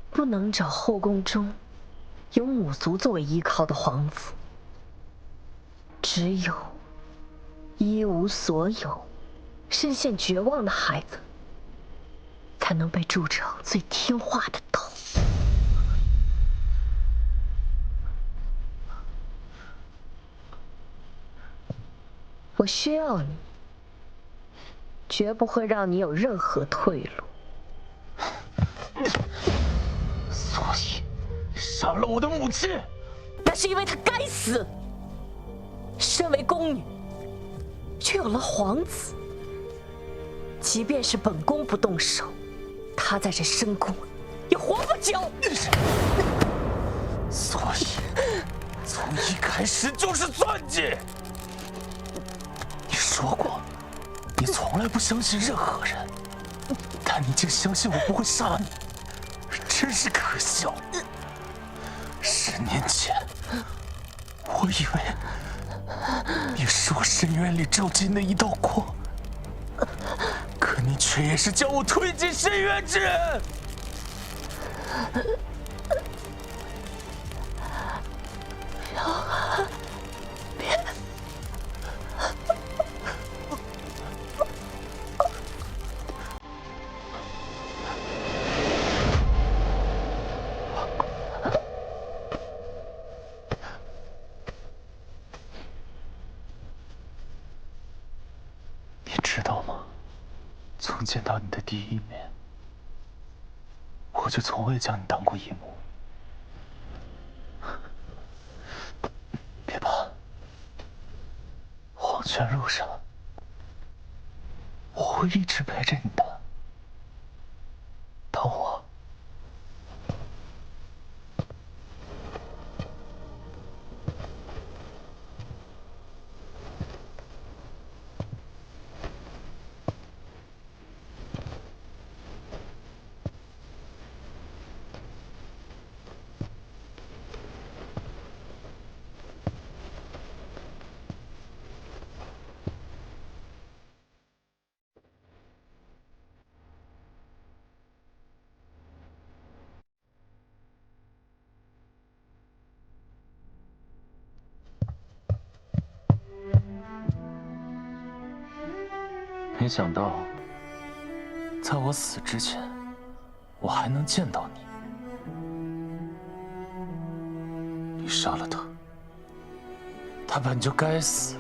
Speaker 3: 不能找后宫中有母族作为依靠的皇子，只有一无所有、深陷绝望的孩子，才能被铸成最听话的头。我需要你，绝不会让你有任何退路。
Speaker 4: 所以，杀了我的母亲，
Speaker 3: 那是因为她该死。身为宫女，却有了皇子，即便是本宫不动手，她在这深宫也活不久。
Speaker 4: 所以，从一开始就是算计。你说过，你从来不相信任何人，但你竟相信我不会杀你，真是可笑。10年前，我以为你是我深渊里照进的一道光，你却也是将我推进深渊之人。
Speaker 3: 饶寒，别！
Speaker 4: 你知道吗？从见到你的第一面，我就从未将你当过一母。别怕，黄泉路上，我会一直陪着你的。等我。没想到，在我死之前，我还能见到你。
Speaker 1: 你杀了他，
Speaker 4: 他本就该死，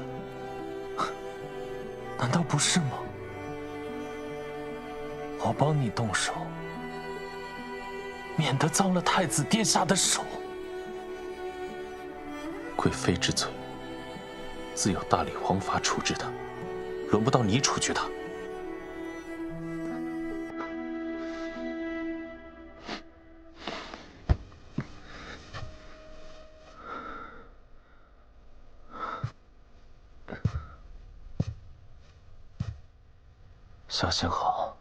Speaker 4: 难道不是吗？我帮你动手，免得脏了太子殿下的手。
Speaker 1: 贵妃之罪，自有大理皇法处置他，轮不到你处决他。
Speaker 4: 小心好，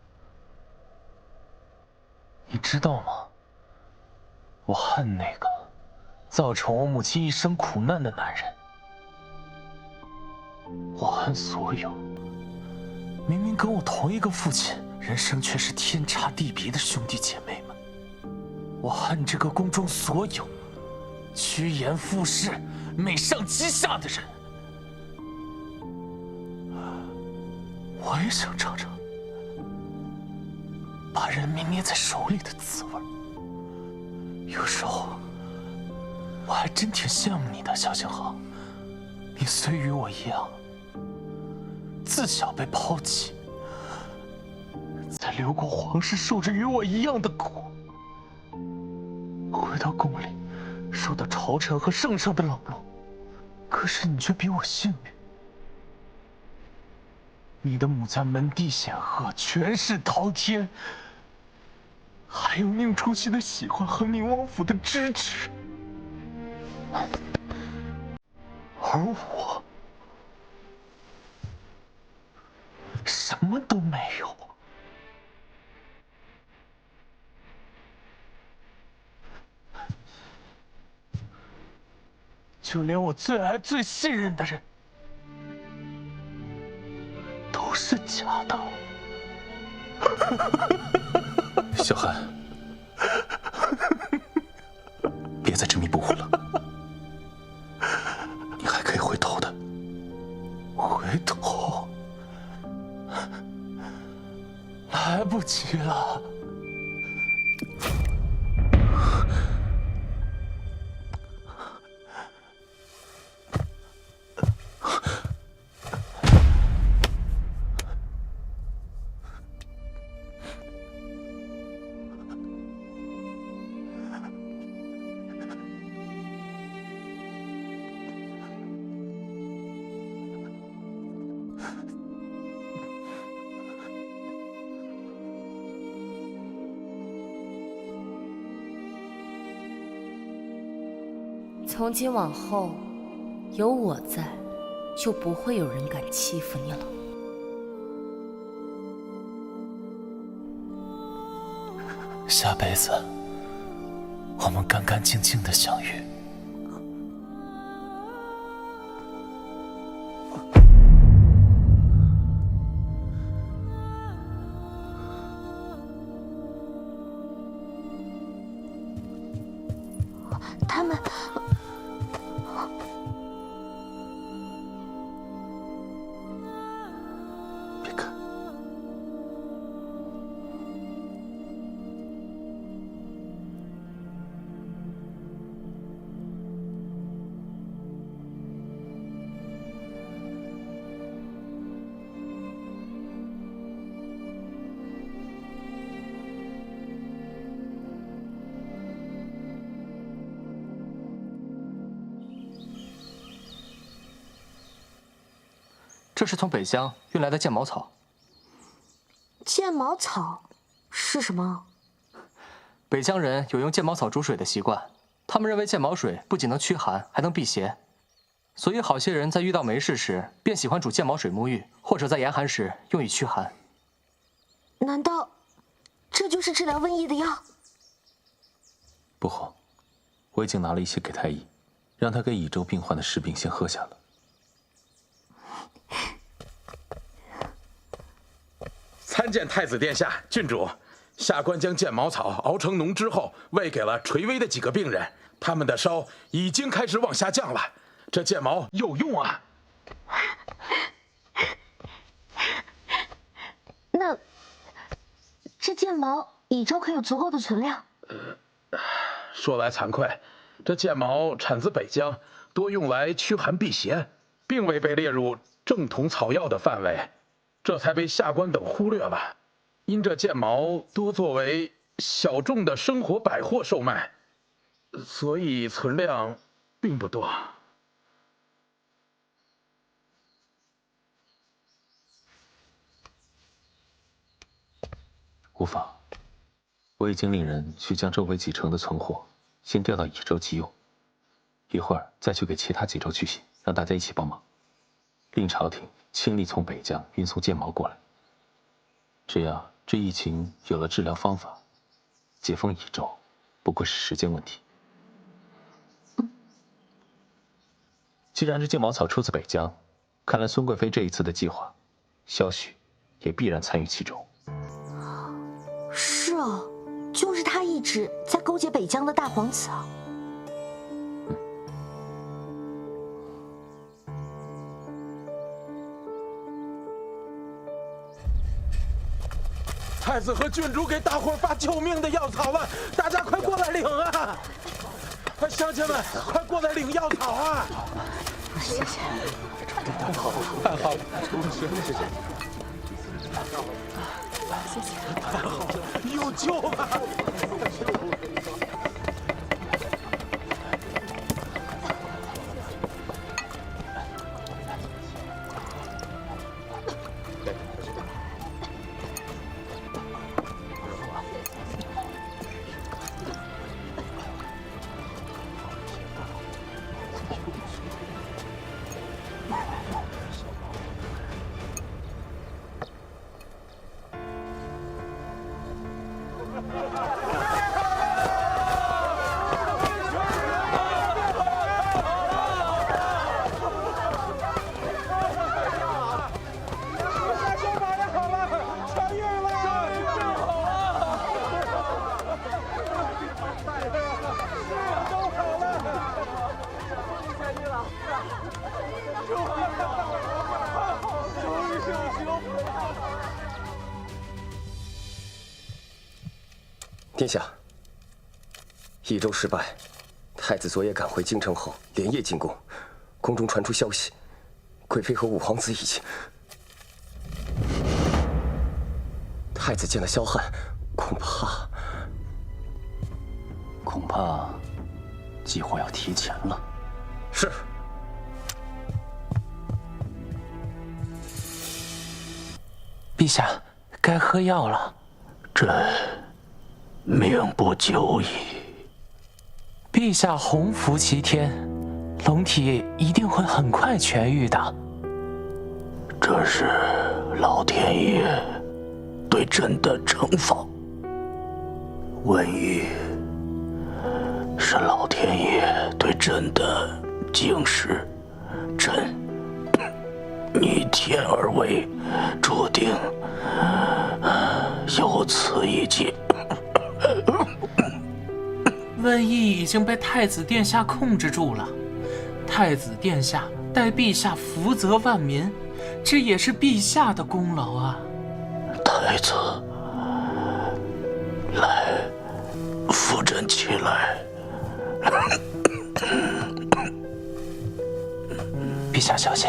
Speaker 4: 你知道吗？我恨那个造成我母亲一生苦难的男人。我恨所有明明跟我同一个父亲，人生却是天差地别的兄弟姐妹们。我恨这个宫中所有趋炎附势、美上欺下的人。我也想尝尝把人民捏在手里的滋味。有时候我还真挺羡慕你的，小星河。你虽与我一样，自小被抛弃，在刘国皇室受着与我一样的苦，回到宫里受到朝臣和圣上的冷落。可是你却比我幸运，你的母家门第显赫，权势滔天，还有宁初熙的喜欢和宁王府的支持，而我什么都没有。就连我最爱、最信任的人，都是假的。
Speaker 1: 小寒，别再执迷不悟了，你还可以回头的。
Speaker 4: 回头？来不及了。
Speaker 14: 从今往后，有我在，就不会有人敢欺负你了。
Speaker 4: 下辈子，我们干干净净的相遇。
Speaker 3: 们。
Speaker 1: 别看。
Speaker 9: 这是从北疆运来的剑茅草。
Speaker 3: 剑茅草是什么？
Speaker 9: 北疆人有用剑茅草煮水的习惯，他们认为剑茅水不仅能驱寒，还能辟邪，所以好些人在遇到没事时，便喜欢煮剑茅水沐浴，或者在严寒时用以驱寒。
Speaker 3: 难道这就是治疗瘟疫的药？
Speaker 1: 不好，我已经拿了一些给太医，让他给乙州病患的士兵先喝下了。
Speaker 5: 参见太子殿下，郡主。下官将剑茅草熬成浓之后，喂给了垂危的几个病人，他们的烧已经开始往下降了。这剑茅有用啊！
Speaker 3: 那这剑茅乙州可有足够的存量？
Speaker 5: 说来惭愧，这剑茅产自北疆，多用来驱寒辟邪，并未被列入正统草药的范围，这才被下官等忽略了。因这剑茅多作为小众的生活百货售卖，所以存量并不多。
Speaker 1: 无法，我已经令人去将周围几城的存货先调到乙州集邮，一会儿再去给其他几州去信，让大家一起帮忙，令朝廷亲力从北疆运送剑茅过来。这样，这疫情有了治疗方法，解封乙州不过是时间问题。既然这剑茅草出自北疆，看来孙贵妃这一次的计划，萧许也必然参与其中。
Speaker 3: 是啊，就是他一直在勾结北疆的大皇子啊。
Speaker 5: 太子和郡主给大伙发救命的药草了，大家快过来领啊！快，乡亲们，快过来领药草啊！
Speaker 3: 谢谢，
Speaker 5: 太好了，太好了，谢谢，
Speaker 3: 谢谢，
Speaker 5: 太好了，有救了！
Speaker 2: 殿下，益州失败，太子昨夜赶回京城后，连夜进宫，宫中传出消息，贵妃和五皇子已经……太子见了萧汉，
Speaker 4: 恐怕计划要提前了。
Speaker 2: 是。
Speaker 4: 陛下，该喝药了。
Speaker 15: 朕命不久矣。
Speaker 4: 陛下洪福齐天，龙体一定会很快痊愈的。
Speaker 15: 这是老天爷对朕的惩罚。瘟疫是老天爷对朕的警示，朕逆天而为，注定有此一劫。
Speaker 4: 瘟瘟疫已经被太子殿下控制住了，太子殿下代陛下福泽万民，这也是陛下的功劳啊。
Speaker 15: 太子，来，扶朕起来。
Speaker 4: 陛下小心，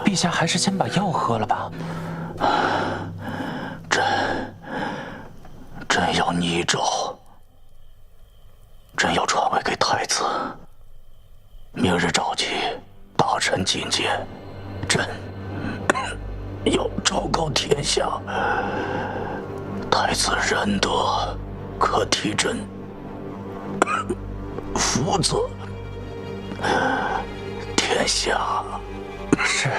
Speaker 4: 陛下还是先把药喝了吧。
Speaker 15: 朕要逆诏，朕要传位给太子。明日召集大臣觐见，朕要昭告天下，太子仁德，可替朕福泽天下。
Speaker 4: 是。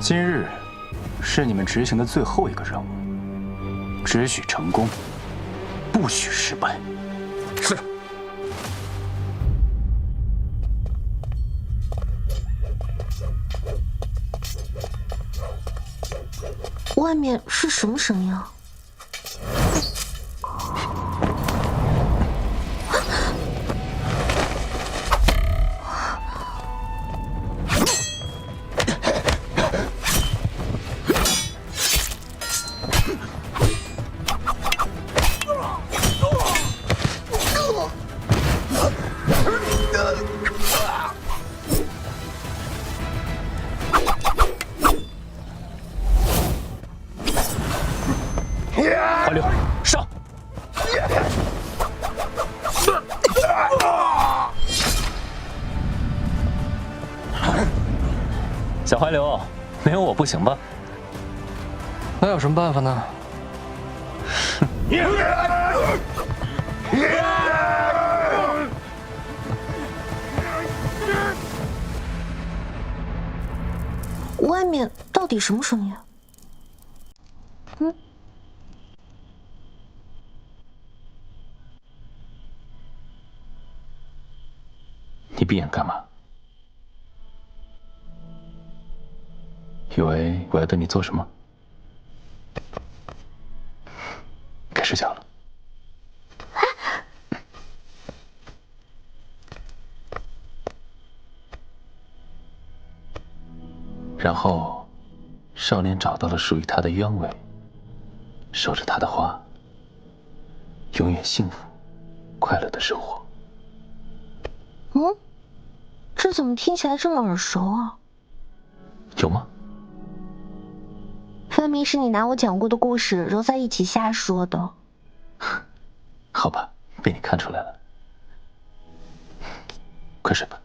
Speaker 16: 今日是你们执行的最后一个任务，只许成功，不许失败。
Speaker 5: 是。
Speaker 3: 外面是什么声音啊？
Speaker 4: 怀流，上！
Speaker 1: 小怀流，没有我不行吧？
Speaker 9: 那有什么办法呢？
Speaker 3: 外面到底什么声音？嗯。
Speaker 1: 你闭眼干嘛？以为我要对你做什么？该睡觉了。然后，少年找到了属于他的鸢尾，守着他的花，永远幸福、快乐的生活。
Speaker 3: 嗯，这怎么听起来这么耳熟啊？
Speaker 1: 有吗？
Speaker 3: 分明是你拿我讲过的故事揉在一起瞎说的。
Speaker 1: 好吧，被你看出来了。快睡吧。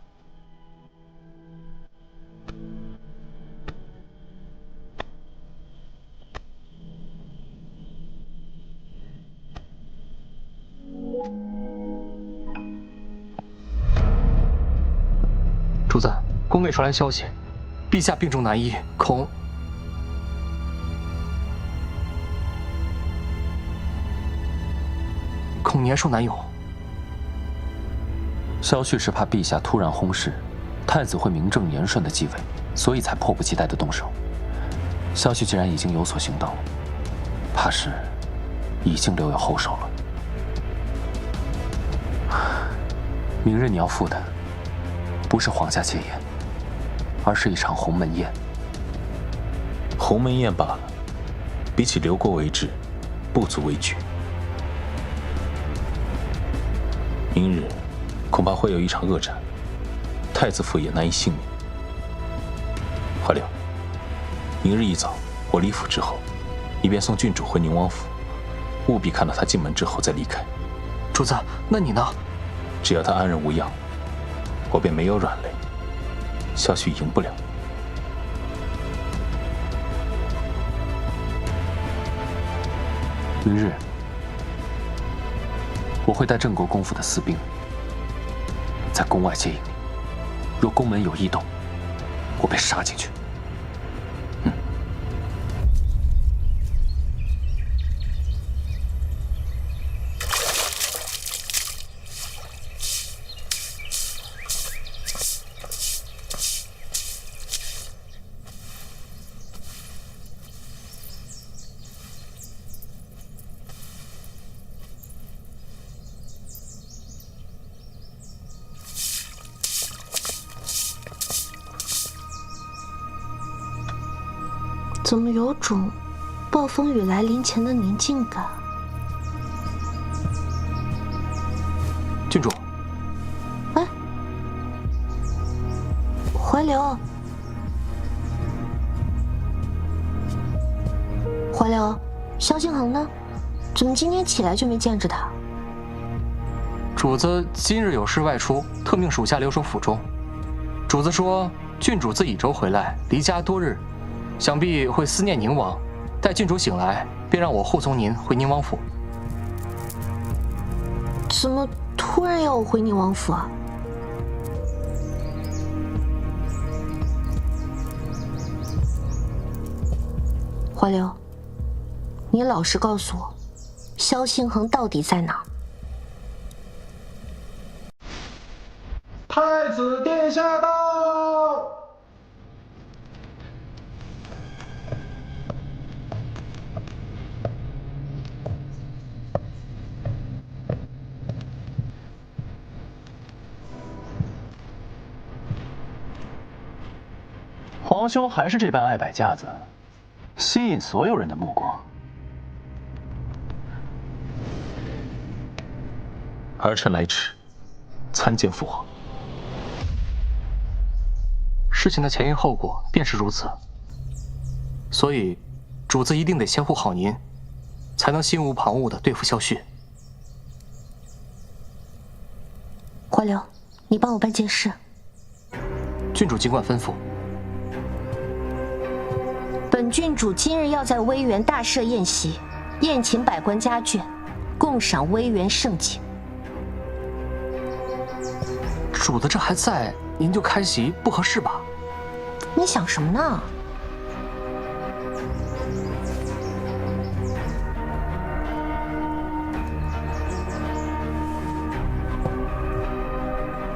Speaker 9: 主子，宫内传来消息，陛下病重难医，恐年寿难永。
Speaker 17: 萧旭是怕陛下突然薨逝，太子会名正言顺的继位，所以才迫不及待的动手。萧旭既然已经有所行动，怕是已经留有后手了。明日你要赴的不是皇家戒宴，而是一场鸿门宴。
Speaker 1: 鸿门宴罢了，比起刘国为质，不足为惧。明日恐怕会有一场恶战，太子府也难以幸免。怀六，明日一早我离府之后，你便送郡主回宁王府，务必看到他进门之后再离开。
Speaker 9: 主子，那你呢？
Speaker 1: 只要他安然无恙，我便没有软肋，萧旭赢不了。
Speaker 17: 明日我会带郑国公府的4兵在宫外接应你，若宫门有异动，我便杀进去。
Speaker 3: 怎么有种暴风雨来临前的宁静感？
Speaker 9: 郡主，
Speaker 3: 哎，怀流，怀流，萧敬腾呢？怎么今天起来就没见着他？
Speaker 9: 主子今日有事外出，特命属下留守府中。主子说，郡主自乙州回来，离家多日，想必会思念宁王。待郡主醒来，便让我护送您回宁王府。
Speaker 3: 怎么突然要我回宁王府啊？怀流，你老实告诉我，萧星恒到底在哪儿？
Speaker 18: 太子殿下到！
Speaker 16: 皇兄还是这般爱摆架子，吸引所有人的目光。
Speaker 1: 儿臣来迟，参见父皇。
Speaker 9: 事情的前因后果便是如此，所以主子一定得先护好您，才能心无旁骛地对付萧旭。
Speaker 3: 怀流，你帮我办件事。
Speaker 9: 郡主尽管吩咐。
Speaker 3: 本郡主今日要在威园大设宴席，宴请百官家眷，共赏威园盛景。
Speaker 9: 主子这还在，您就开席不合适吧？
Speaker 3: 你想什么呢？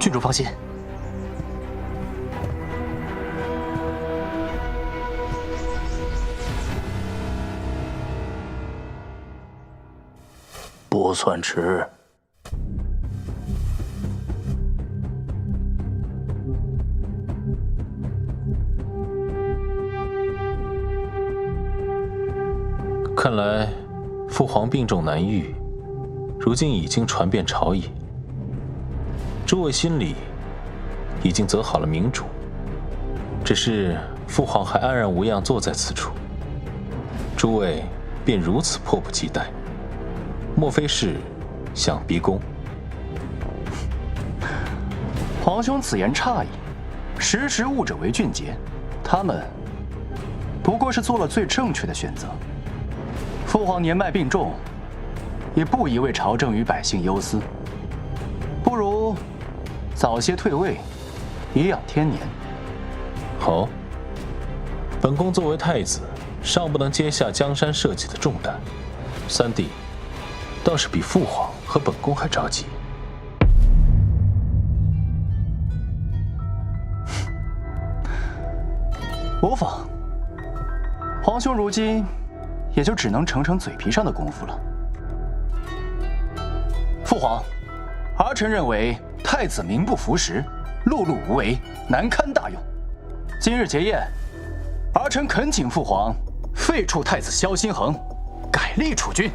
Speaker 9: 郡主放心。
Speaker 15: 不算迟。
Speaker 1: 看来父皇病重难愈，如今已经传遍朝野。诸位心里已经择好了明主，只是父皇还安然无恙坐在此处，诸位便如此迫不及待，莫非是想逼宫？
Speaker 16: 皇兄此言差矣，识时务者为俊杰，他们不过是做了最正确的选择。父皇年迈病重，也不宜为朝政与百姓忧思，不如早些退位，颐养天年。
Speaker 1: 好，本宫作为太子，尚不能接下江山社稷的重担，三弟倒是比父皇和本宫还着急。
Speaker 16: 无妨，皇兄如今也就只能逞逞嘴皮上的功夫了。父皇，儿臣认为太子名不符实，碌碌无为，难堪大用。今日结宴，儿臣恳请父皇废黜太子萧心恒，改立储君。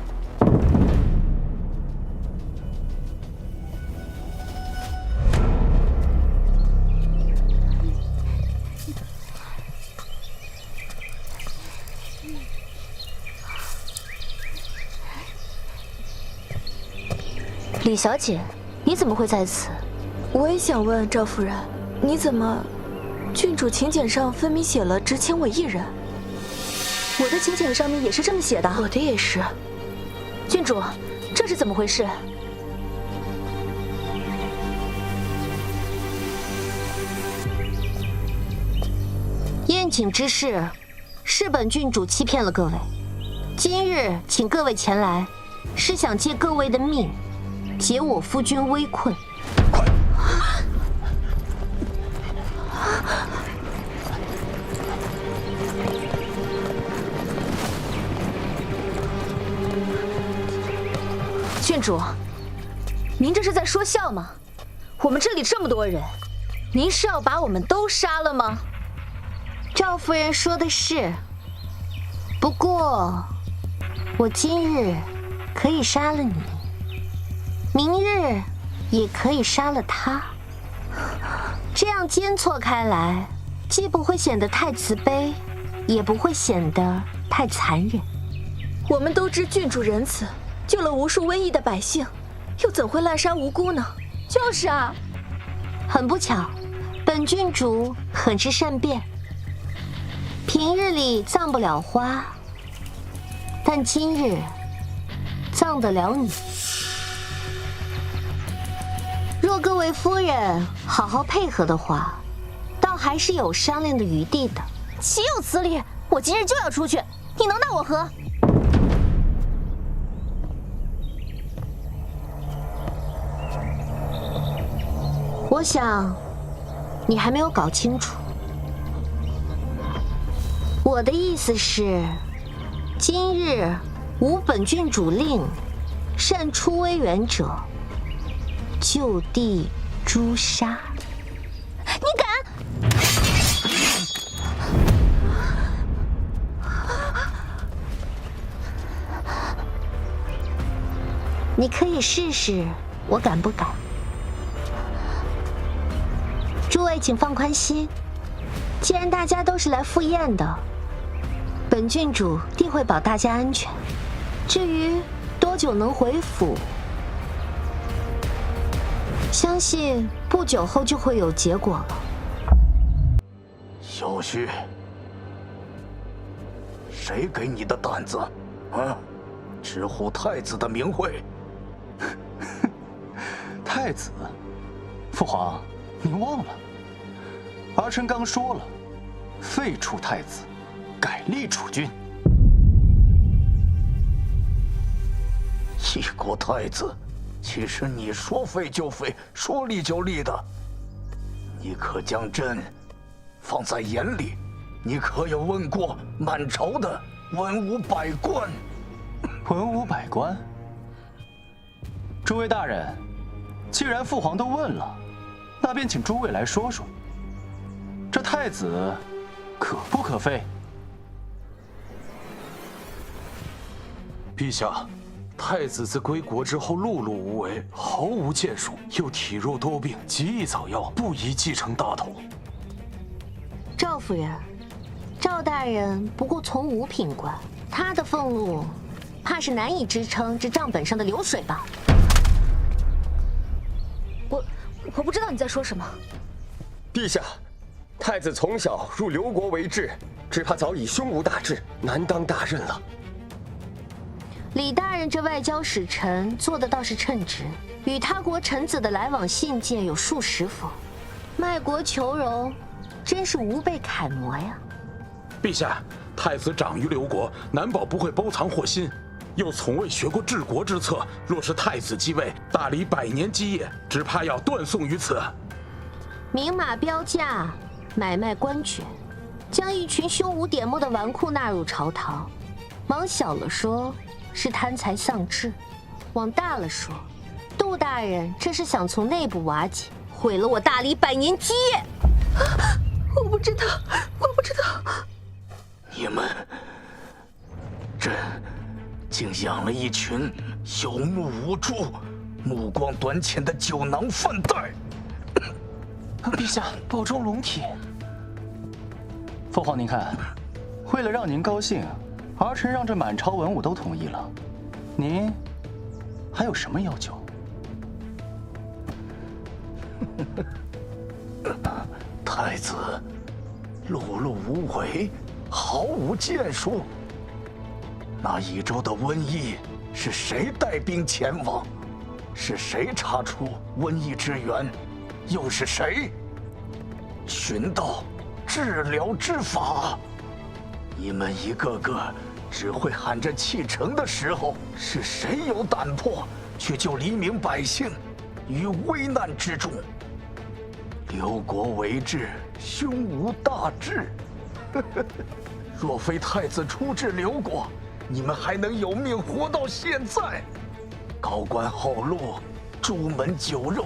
Speaker 3: 李小姐，你怎么会在此？
Speaker 19: 我也想问赵夫人，你怎么？郡主请柬上分明写了只请我一人。
Speaker 3: 我的请柬上面也是这么写的。
Speaker 19: 我的也是。
Speaker 3: 郡主，这是怎么回事？宴请之事，是本郡主欺骗了各位。今日请各位前来，是想借各位的命，解我夫君危困。
Speaker 16: 快！
Speaker 3: 郡主，您这是在说笑吗？我们这里这么多人，您是要把我们都杀了吗？赵夫人说的是，不过，我今日可以杀了你，明日也可以杀了他。这样间错开来，既不会显得太慈悲，也不会显得太残忍。
Speaker 19: 我们都知郡主仁慈，救了无数瘟疫的百姓，又怎会滥杀无辜呢？
Speaker 10: 就是啊，
Speaker 3: 很不巧，本郡主很是善变。平日里葬不了花，但今日葬得了你。若各位夫人好好配合的话，倒还是有商量的余地的。
Speaker 10: 岂有此理！我今日就要出去，你能奈我何？
Speaker 3: 我想，你还没有搞清楚。我的意思是，今日无本郡主令，擅出威远者，就地诛杀。
Speaker 10: 你敢！
Speaker 3: 你可以试试，我敢不敢？诸位，请放宽心，既然大家都是来赴宴的，本郡主定会保大家安全。至于多久能回府，相信不久后就会有结果了。
Speaker 8: 萧旭，谁给你的胆子啊？直呼太子的名讳？
Speaker 16: 太子，父皇，您忘了，儿臣刚说了，废除太子，改立储君。
Speaker 8: 一国太子，其实你说废就废，说立就立的。你可将朕放在眼里？你可有问过满朝的文武百官？
Speaker 16: 文武百官？诸位大人，既然父皇都问了，那便请诸位来说说，这太子可不可废？
Speaker 4: 陛下，太子自归国之后碌碌无为，毫无建树，又体弱多病，极易早夭，不宜继承大统。
Speaker 3: 赵夫人，赵大人不过从五品官，他的俸禄怕是难以支撑这账本上的流水吧？
Speaker 19: 我不知道你在说什么。
Speaker 2: 陛下，太子从小入刘国为质，只怕早已胸无大志，难当大任了。
Speaker 3: 李大人这外交使臣做的倒是称职，与他国臣子的来往信件有数十封，卖国求荣，真是无辈楷模呀。
Speaker 5: 陛下，太子长于刘国，难保不会包藏祸心，又从未学过治国之策。若是太子继位，大理100年基业，只怕要断送于此。
Speaker 3: 明码标价，买卖官权，将一群胸无点墨的纨绔纳入朝堂，往小了说是贪财丧志，往大了说，杜大人这是想从内部瓦解，毁了我大理100年基业。
Speaker 19: 我不知道，我不知道。
Speaker 8: 你们，朕竟养了一群有目无珠、目光短浅的酒囊饭袋。
Speaker 9: 陛下，保重龙体。
Speaker 16: 父皇，您看，为了让您高兴，儿臣让这满朝文武都同意了，您还有什么要求？
Speaker 8: 太子碌碌无为，毫无建树。那一周的瘟疫是谁带兵前往？是谁查出瘟疫之源？又是谁寻到治疗之法？你们一个个只会喊着弃城的时候，是谁有胆魄去救黎民百姓于危难之中？刘国为质，胸无大志。若非太子出治刘国，你们还能有命活到现在？高官厚禄、朱门酒肉，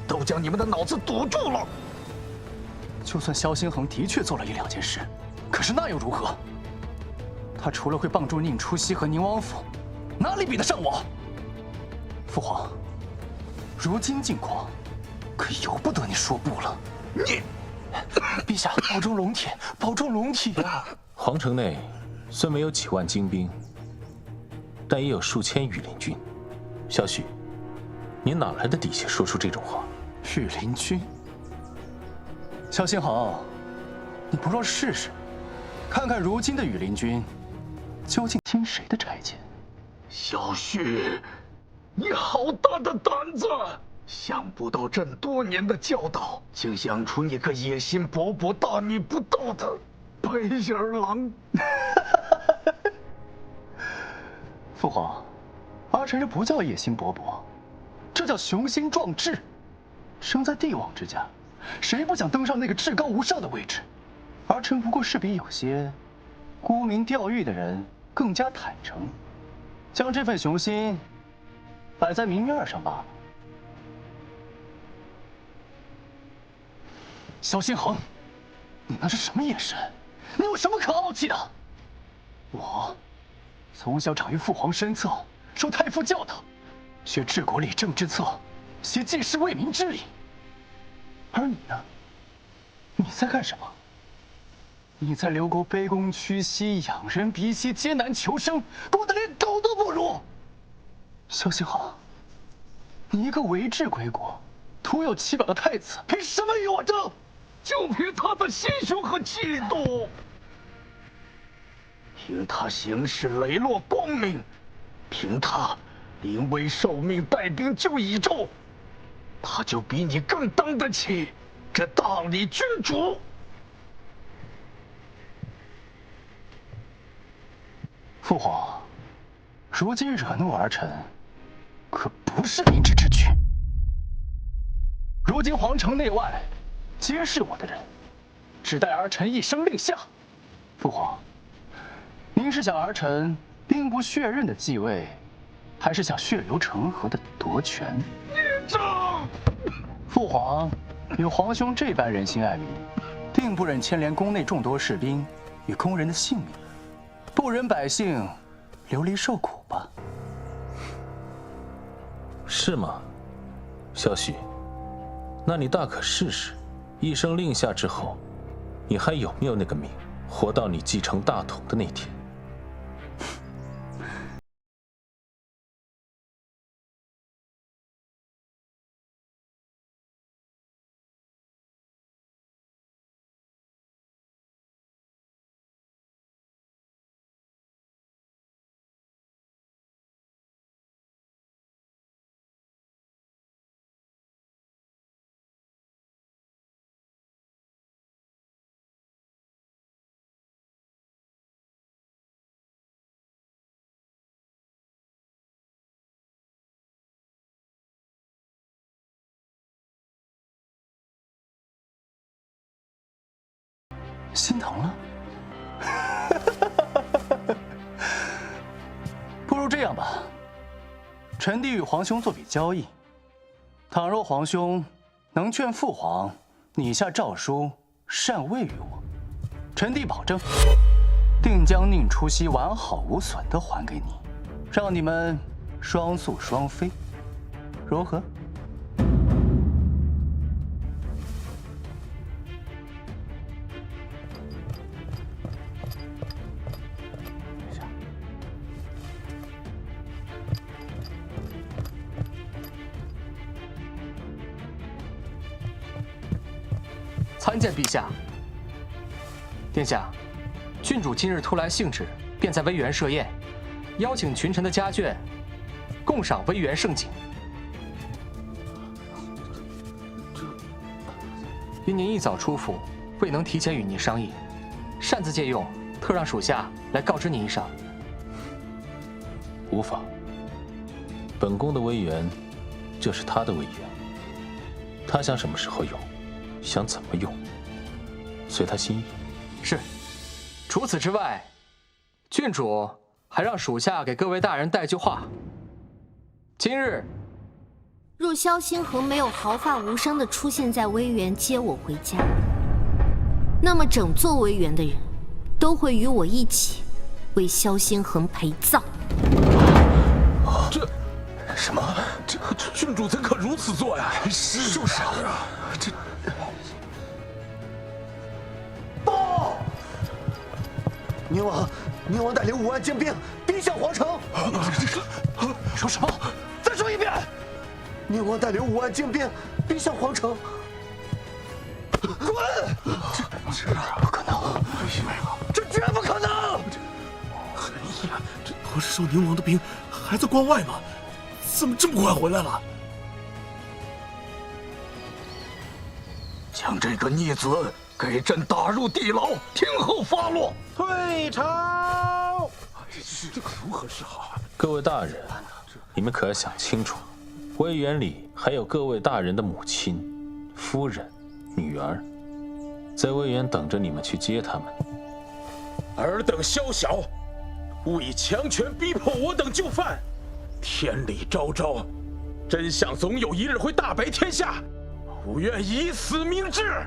Speaker 8: 都将你们的脑子堵住了。
Speaker 16: 就算萧兴恒的确做了1、2件事，可是那又如何？他除了会帮助宁初曦和宁王府，哪里比得上我？父皇，如今境况，可由不得你说不了。你，陛下保重龙体，保重龙体啊！
Speaker 1: 皇城内虽没有几万精兵，但也有数千羽林军。萧旭，你哪来的底气说出这种话？
Speaker 16: 羽林军，萧星恒，你不若试试，看看如今的羽林军究竟听谁的差遣？
Speaker 7: 萧旭，你好大的胆子！想不到朕多年的教导，竟养出你个野心勃勃、大逆不道的白眼狼！
Speaker 16: 父皇，儿臣这不叫野心勃勃，这叫雄心壮志。生在帝王之家，谁不想登上那个至高无上的位置？儿臣不过是比有些沽名钓誉的人更加坦诚，将这份雄心摆在明面上罢了。萧星恒，你那是什么眼神？你有什么可傲气的？我从小长于父皇身侧，受太傅教导，学治国理政之策，习济世为民之理。而你呢？你在干什么？你在刘国卑躬屈膝，仰人鼻息，艰难求生，过得连狗都不如。萧星恒，你一个为治归国、徒有其表的太子，凭什么与我争？
Speaker 7: 就凭他的心胸和气度，凭他行事磊落光明，凭他临危受命带兵救益州，他就比你更当得起这大理君主。
Speaker 16: 父皇，如今惹怒儿臣，可不是明智之举。如今皇城内外皆是我的人，只待儿臣一声令下。父皇，您是想儿臣兵不血刃的继位，还是想血流成河的夺权？
Speaker 7: 孽障！
Speaker 16: 父皇有皇兄这般仁心爱民，定不忍牵连宫内众多士兵与宫人的性命，不忍百姓流离受苦吧？
Speaker 1: 是吗，萧旭？那你大可试试。一声令下之后，你还有没有那个命，活到你继承大统的那天？
Speaker 16: 心疼了？不如这样吧，臣弟与皇兄做笔交易，倘若皇兄能劝父皇拟下诏书禅位于我，臣弟保证定将宁初曦完好无损地还给你，让你们双宿双飞，如何？
Speaker 9: 参见陛下。殿下，郡主今日突来兴致，便在威园设宴，邀请群臣的家眷共赏威园盛景。因您一早出府，未能提前与您商议，擅自借用，特让属下来告知您一声。
Speaker 1: 无妨。本宫的威园，就是他的威园。他想什么时候用，想怎么用，随他心意。
Speaker 9: 是。除此之外，郡主还让属下给各位大人带句话。今日，
Speaker 3: 若萧星恒没有毫发无伤地出现在威园接我回家，那么整座威园的人都会与我一起
Speaker 14: 为萧先恒陪葬。
Speaker 4: 这
Speaker 2: 什么？
Speaker 4: 这郡主怎可如此做呀？
Speaker 2: 就是啊，这
Speaker 18: 报！宁王带领5万精兵逼向皇城。
Speaker 2: 说什么？
Speaker 18: 再说一遍！宁王带领5万精兵逼向皇城。滚！
Speaker 2: 这不可能！
Speaker 18: 这绝不可能！
Speaker 7: 哎呀，这不是说宁王的兵还在关外吗？怎么这么快回来了？
Speaker 8: 将这个逆子给朕打入地牢，听候发落。
Speaker 5: 退朝！
Speaker 7: 这可如何是好啊？
Speaker 1: 各位大人，你们可要想清楚，威远里还有各位大人的母亲、夫人、女儿，在威远等着你们去接他们。
Speaker 5: 尔等宵小，勿以强权逼迫我等就范。天理昭昭，真相总有一日会大白天下，吾愿以死明志。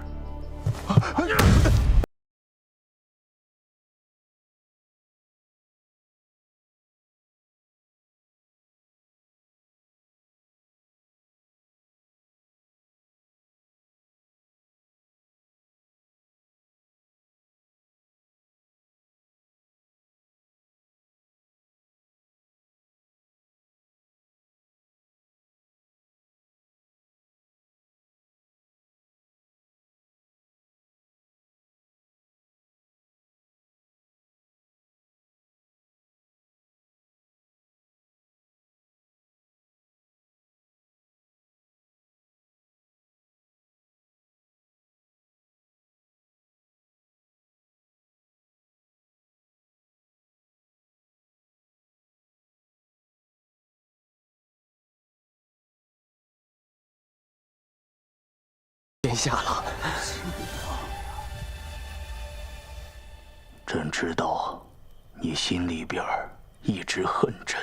Speaker 2: 天下了。
Speaker 15: 朕知道，你心里边一直恨朕。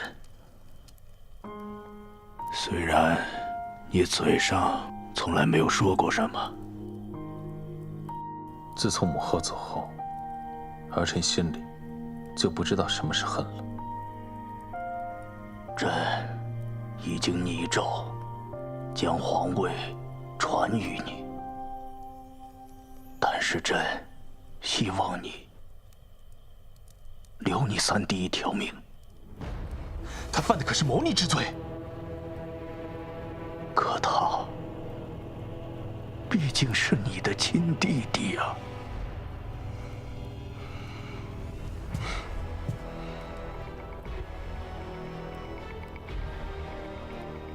Speaker 15: 虽然你嘴上从来没有说过什么。
Speaker 1: 自从母后走后，儿臣心里就不知道什么是恨了。
Speaker 15: 朕已经拟诏将皇位传于你。但是朕希望你留你三弟一条命。
Speaker 4: 他犯的可是谋逆之罪。
Speaker 15: 可他毕竟是你的亲弟弟啊！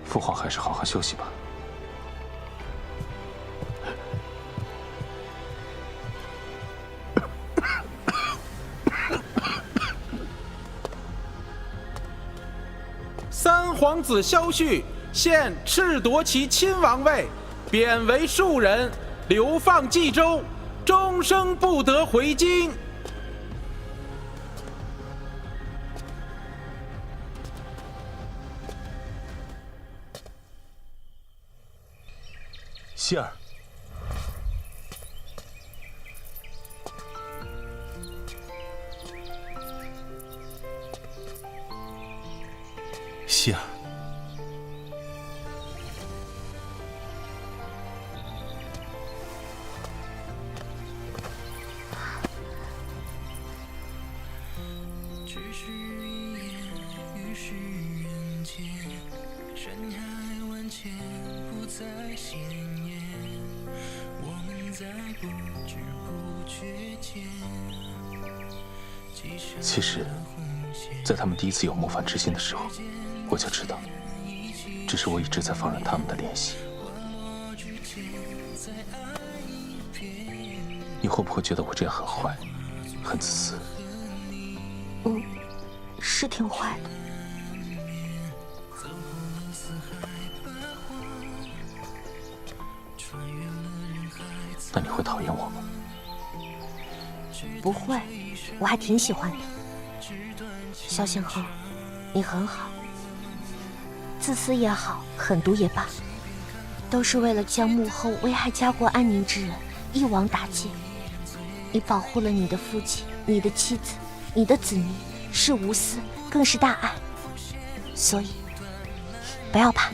Speaker 1: 父皇还是好好休息吧。
Speaker 20: 三皇子萧绪现赤夺其亲王位，贬为庶人，流放冀州，终生不得回京。
Speaker 1: 希儿，
Speaker 4: 希儿，
Speaker 12: 只是一眼，于世人间，山海万千，不再鲜艳。我们在不知不觉间。
Speaker 1: 其实，在他们第一次有谋反之心的时候，我就知道，只是我一直在放任他们的联系。你会不会觉得我这样很坏，很自私？
Speaker 3: 是挺坏的。
Speaker 1: 那你会讨厌我吗？
Speaker 3: 不会，我还挺喜欢的。萧先恒，你很好，自私也好，狠毒也罢，都是为了将幕后危害家国安宁之人一网打尽。你保护了你的父亲、你的妻子、你的子民，是无私，更是大爱。所以，不要怕。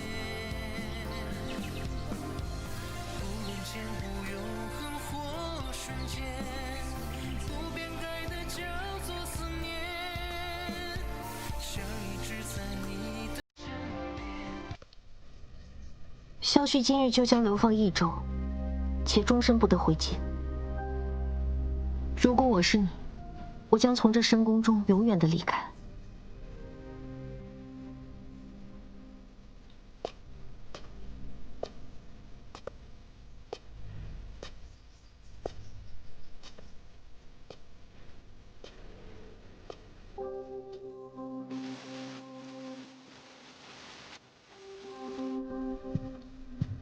Speaker 3: 萧旭今日就将流放益州，且终身不得回京。如果我是你，我将从这深宫中永远的离开。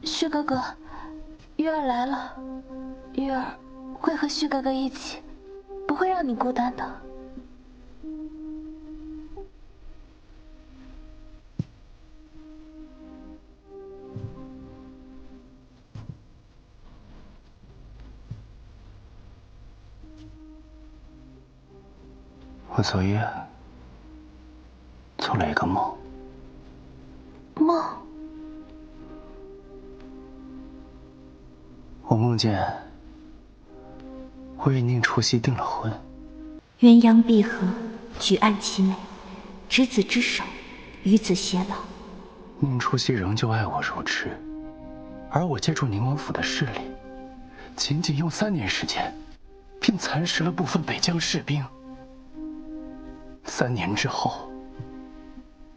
Speaker 3: 旭哥哥，玉儿来了。玉儿会和旭哥哥一起，不会让你孤单的。
Speaker 16: 我昨夜做了一个梦。
Speaker 3: 梦？
Speaker 16: 我梦见我与宁除夕订了婚，
Speaker 3: 鸳鸯闭合，举案齐眉，执子之手，与子偕老。
Speaker 16: 宁除夕仍旧爱我如痴，而我借助宁王府的势力，仅仅用3年时间，便蚕食了部分北疆士兵。3年之后，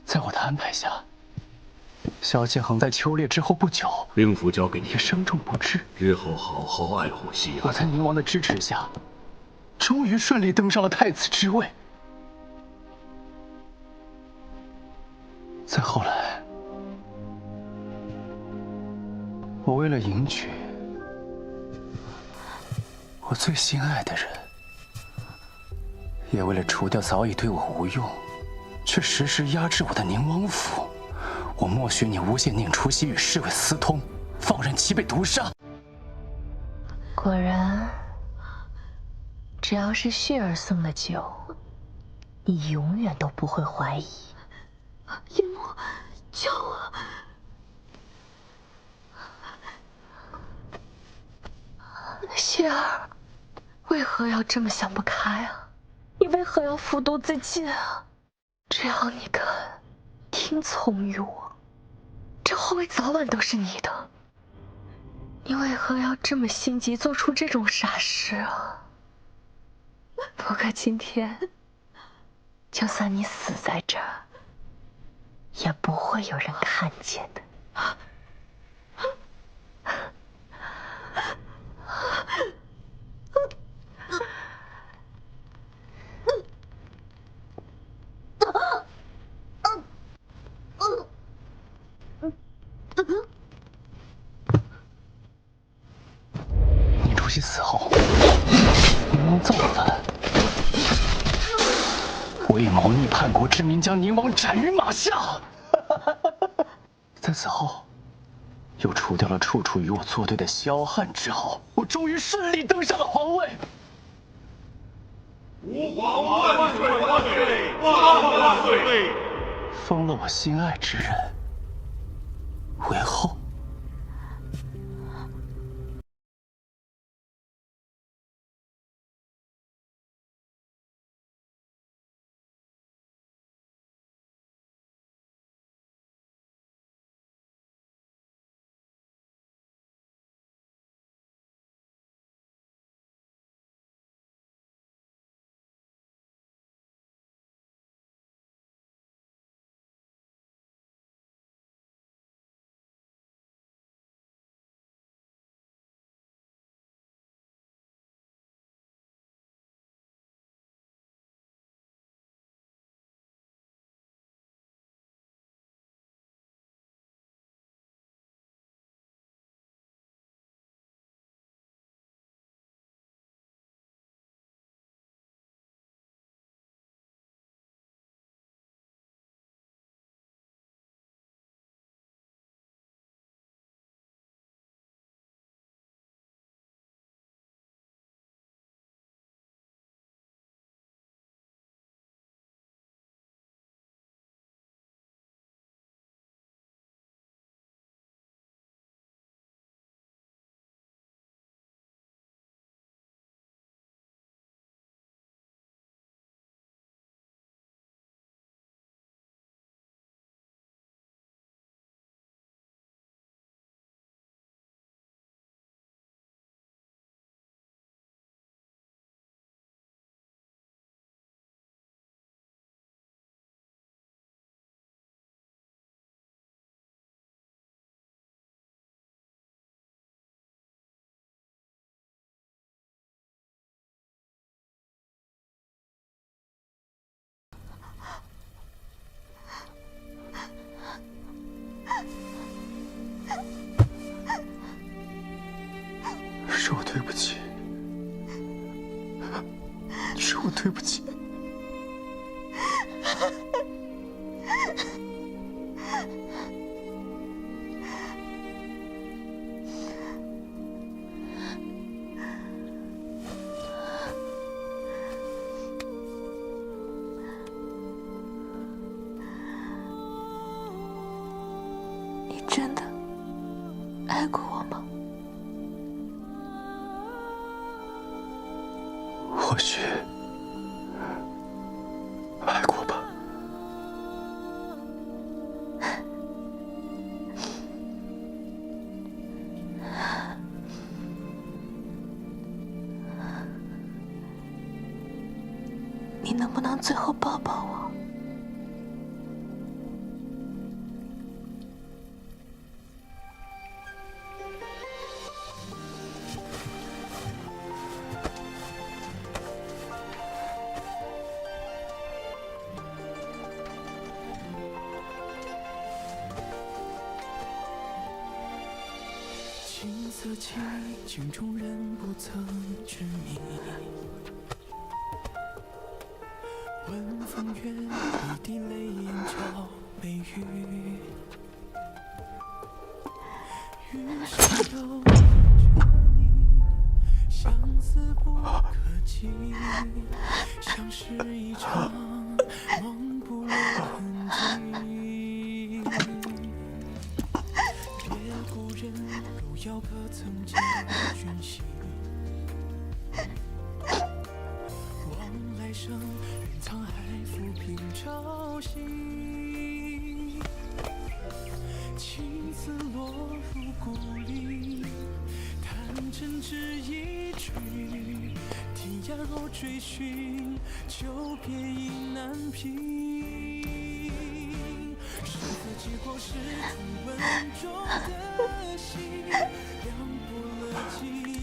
Speaker 16: 在我的安排下，萧敬恒在秋猎之后不久，
Speaker 7: 兵符交给你，
Speaker 16: 也生重不治。
Speaker 7: 日后好好爱护西阳。
Speaker 16: 我在宁王的支持下，终于顺利登上了太子之位。再后来，我为了迎娶我最心爱的人，也为了除掉早已对我无用却时时压制我的宁王府，我默许你诬陷宁除夕与侍卫私通，放任其被毒杀。
Speaker 3: 果然，只要是旭儿送的酒，你永远都不会怀疑。叶幕，救我！旭儿，为何要这么想不开啊？你为何要服毒自尽啊？只要你肯听从于我，这后位早晚都是你的。你为何要这么心急，做出这种傻事啊？不过今天，就算你死在这儿，也不会有人看见的。
Speaker 16: 宁除夕死后，宁王造反，为谋逆叛国之民，将宁王斩于马下。在此后，又除掉了处处与我作对的萧汉之后，我终于顺利登上了皇位。
Speaker 7: 吾皇万岁万岁万岁！
Speaker 16: 封了我心爱之人为后。对不起，是我对不起。
Speaker 19: 你真的爱过我吗？
Speaker 16: 或许爱过吧。
Speaker 19: 你能不能最后抱抱我？
Speaker 12: 青色起，镜中人不曾知迷。问风月，一滴泪眼照眉宇。余生都着你，相思不可及，像是一场梦不留痕迹。别故人，如遥可曾见君兮。往来生，愿沧海浮萍朝夕。青丝落入故里，弹针指一句。天涯若追寻，就别意难平。是非结果是图文中的心，凉薄了记忆。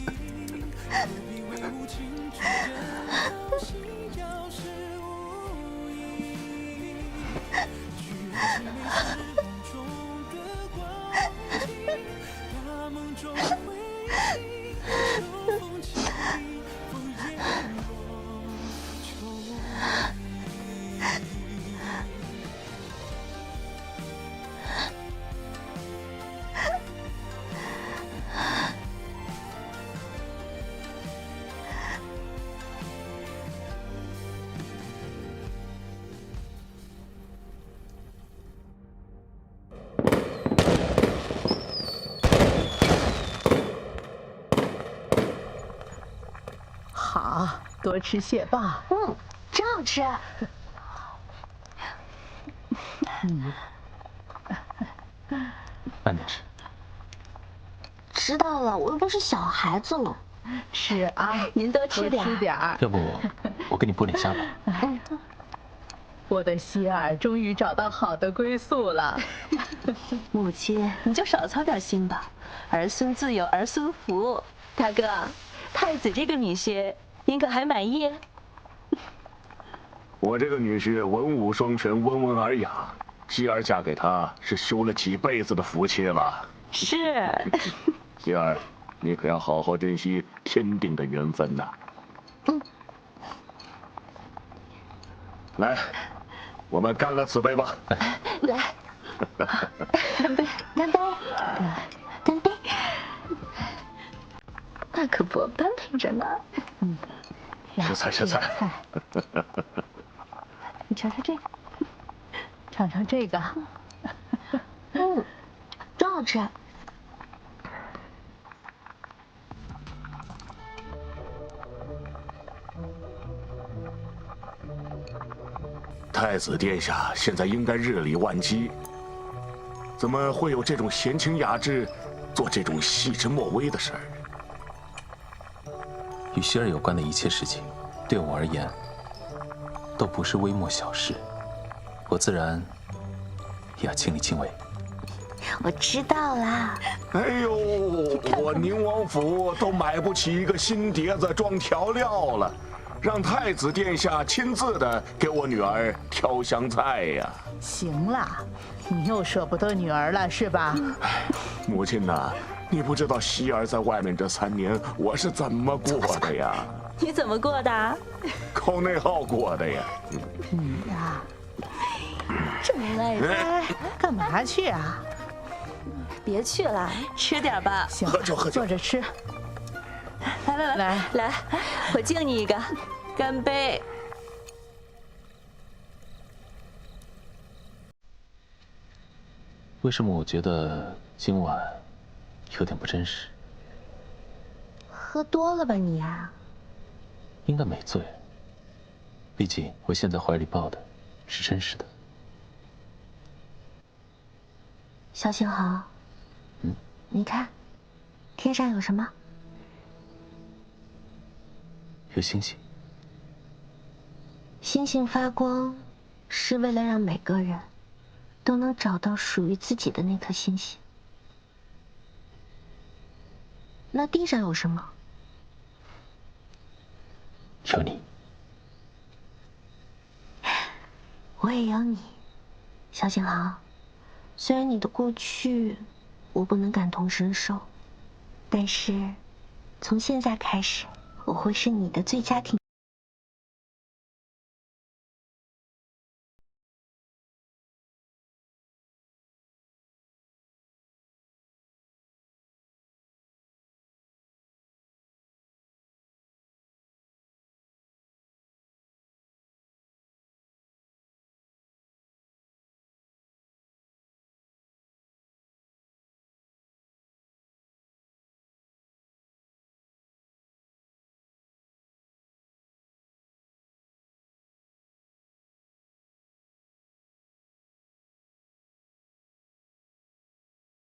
Speaker 12: 何必为无情之人心要是无意？居然是美是梦中的光景，大梦中回忆，秋风起，枫叶落秋意。
Speaker 13: 好，多吃蟹棒。
Speaker 3: 真好吃。
Speaker 17: 慢点吃。
Speaker 3: 知道了，我又不是小孩子了。
Speaker 13: 是啊，
Speaker 3: 您多吃点。
Speaker 13: 多吃点儿。
Speaker 17: 要不我给你剥点虾吧。
Speaker 13: 我的希儿终于找到好的归宿了。
Speaker 3: 母亲，你就少操点心吧，儿孙自有儿孙福。大哥，太子这个女婿，您可还满意？
Speaker 7: 我这个女婿文武双全，温文尔雅，希儿嫁给他是修了几辈子的福气了。
Speaker 3: 是。
Speaker 7: 希儿，你可要好好珍惜天定的缘分呐。来，我们干了此杯吧。
Speaker 3: 来，干杯！干杯！干杯！那可不般配着呢。
Speaker 7: 吃菜吃菜。
Speaker 3: 你尝尝这个，
Speaker 13: 尝尝这个。
Speaker 3: 真好吃。
Speaker 7: 太子殿下现在应该日理万机，怎么会有这种闲情雅致，做这种细枝末微的事儿？
Speaker 1: 与希儿有关的一切事情，对我而言，都不是微末小事，我自然也要亲力亲为。
Speaker 3: 我知道啦。
Speaker 7: 哎呦，我宁王府都买不起一个新碟子装调料了，让太子殿下亲自的给我女儿挑香菜呀。
Speaker 13: 行了，你又舍不得女儿了是吧？
Speaker 7: 母亲呐，你不知道希儿在外面这3年我是怎么过的呀？
Speaker 19: 你怎么过的？
Speaker 7: 靠内耗过的呀。
Speaker 13: 你呀，这么赖呆，干嘛去啊？
Speaker 19: 别去了，吃点吧。
Speaker 13: 行，坐着吃。
Speaker 19: 来，我敬你一个，干杯。
Speaker 1: 为什么我觉得今晚有点不真实？
Speaker 3: 喝多了吧你呀？
Speaker 1: 应该没醉。毕竟我现在怀里抱的是真实的。
Speaker 3: 萧星豪，你看，天上有什么？
Speaker 1: 有星星。
Speaker 3: 星星发光，是为了让每个人都能找到属于自己的那颗星星。那地上有什么？
Speaker 1: 有你。
Speaker 3: 我也有你，萧星豪。虽然你的过去我不能感同身受，但是从现在开始，我会是你的最佳听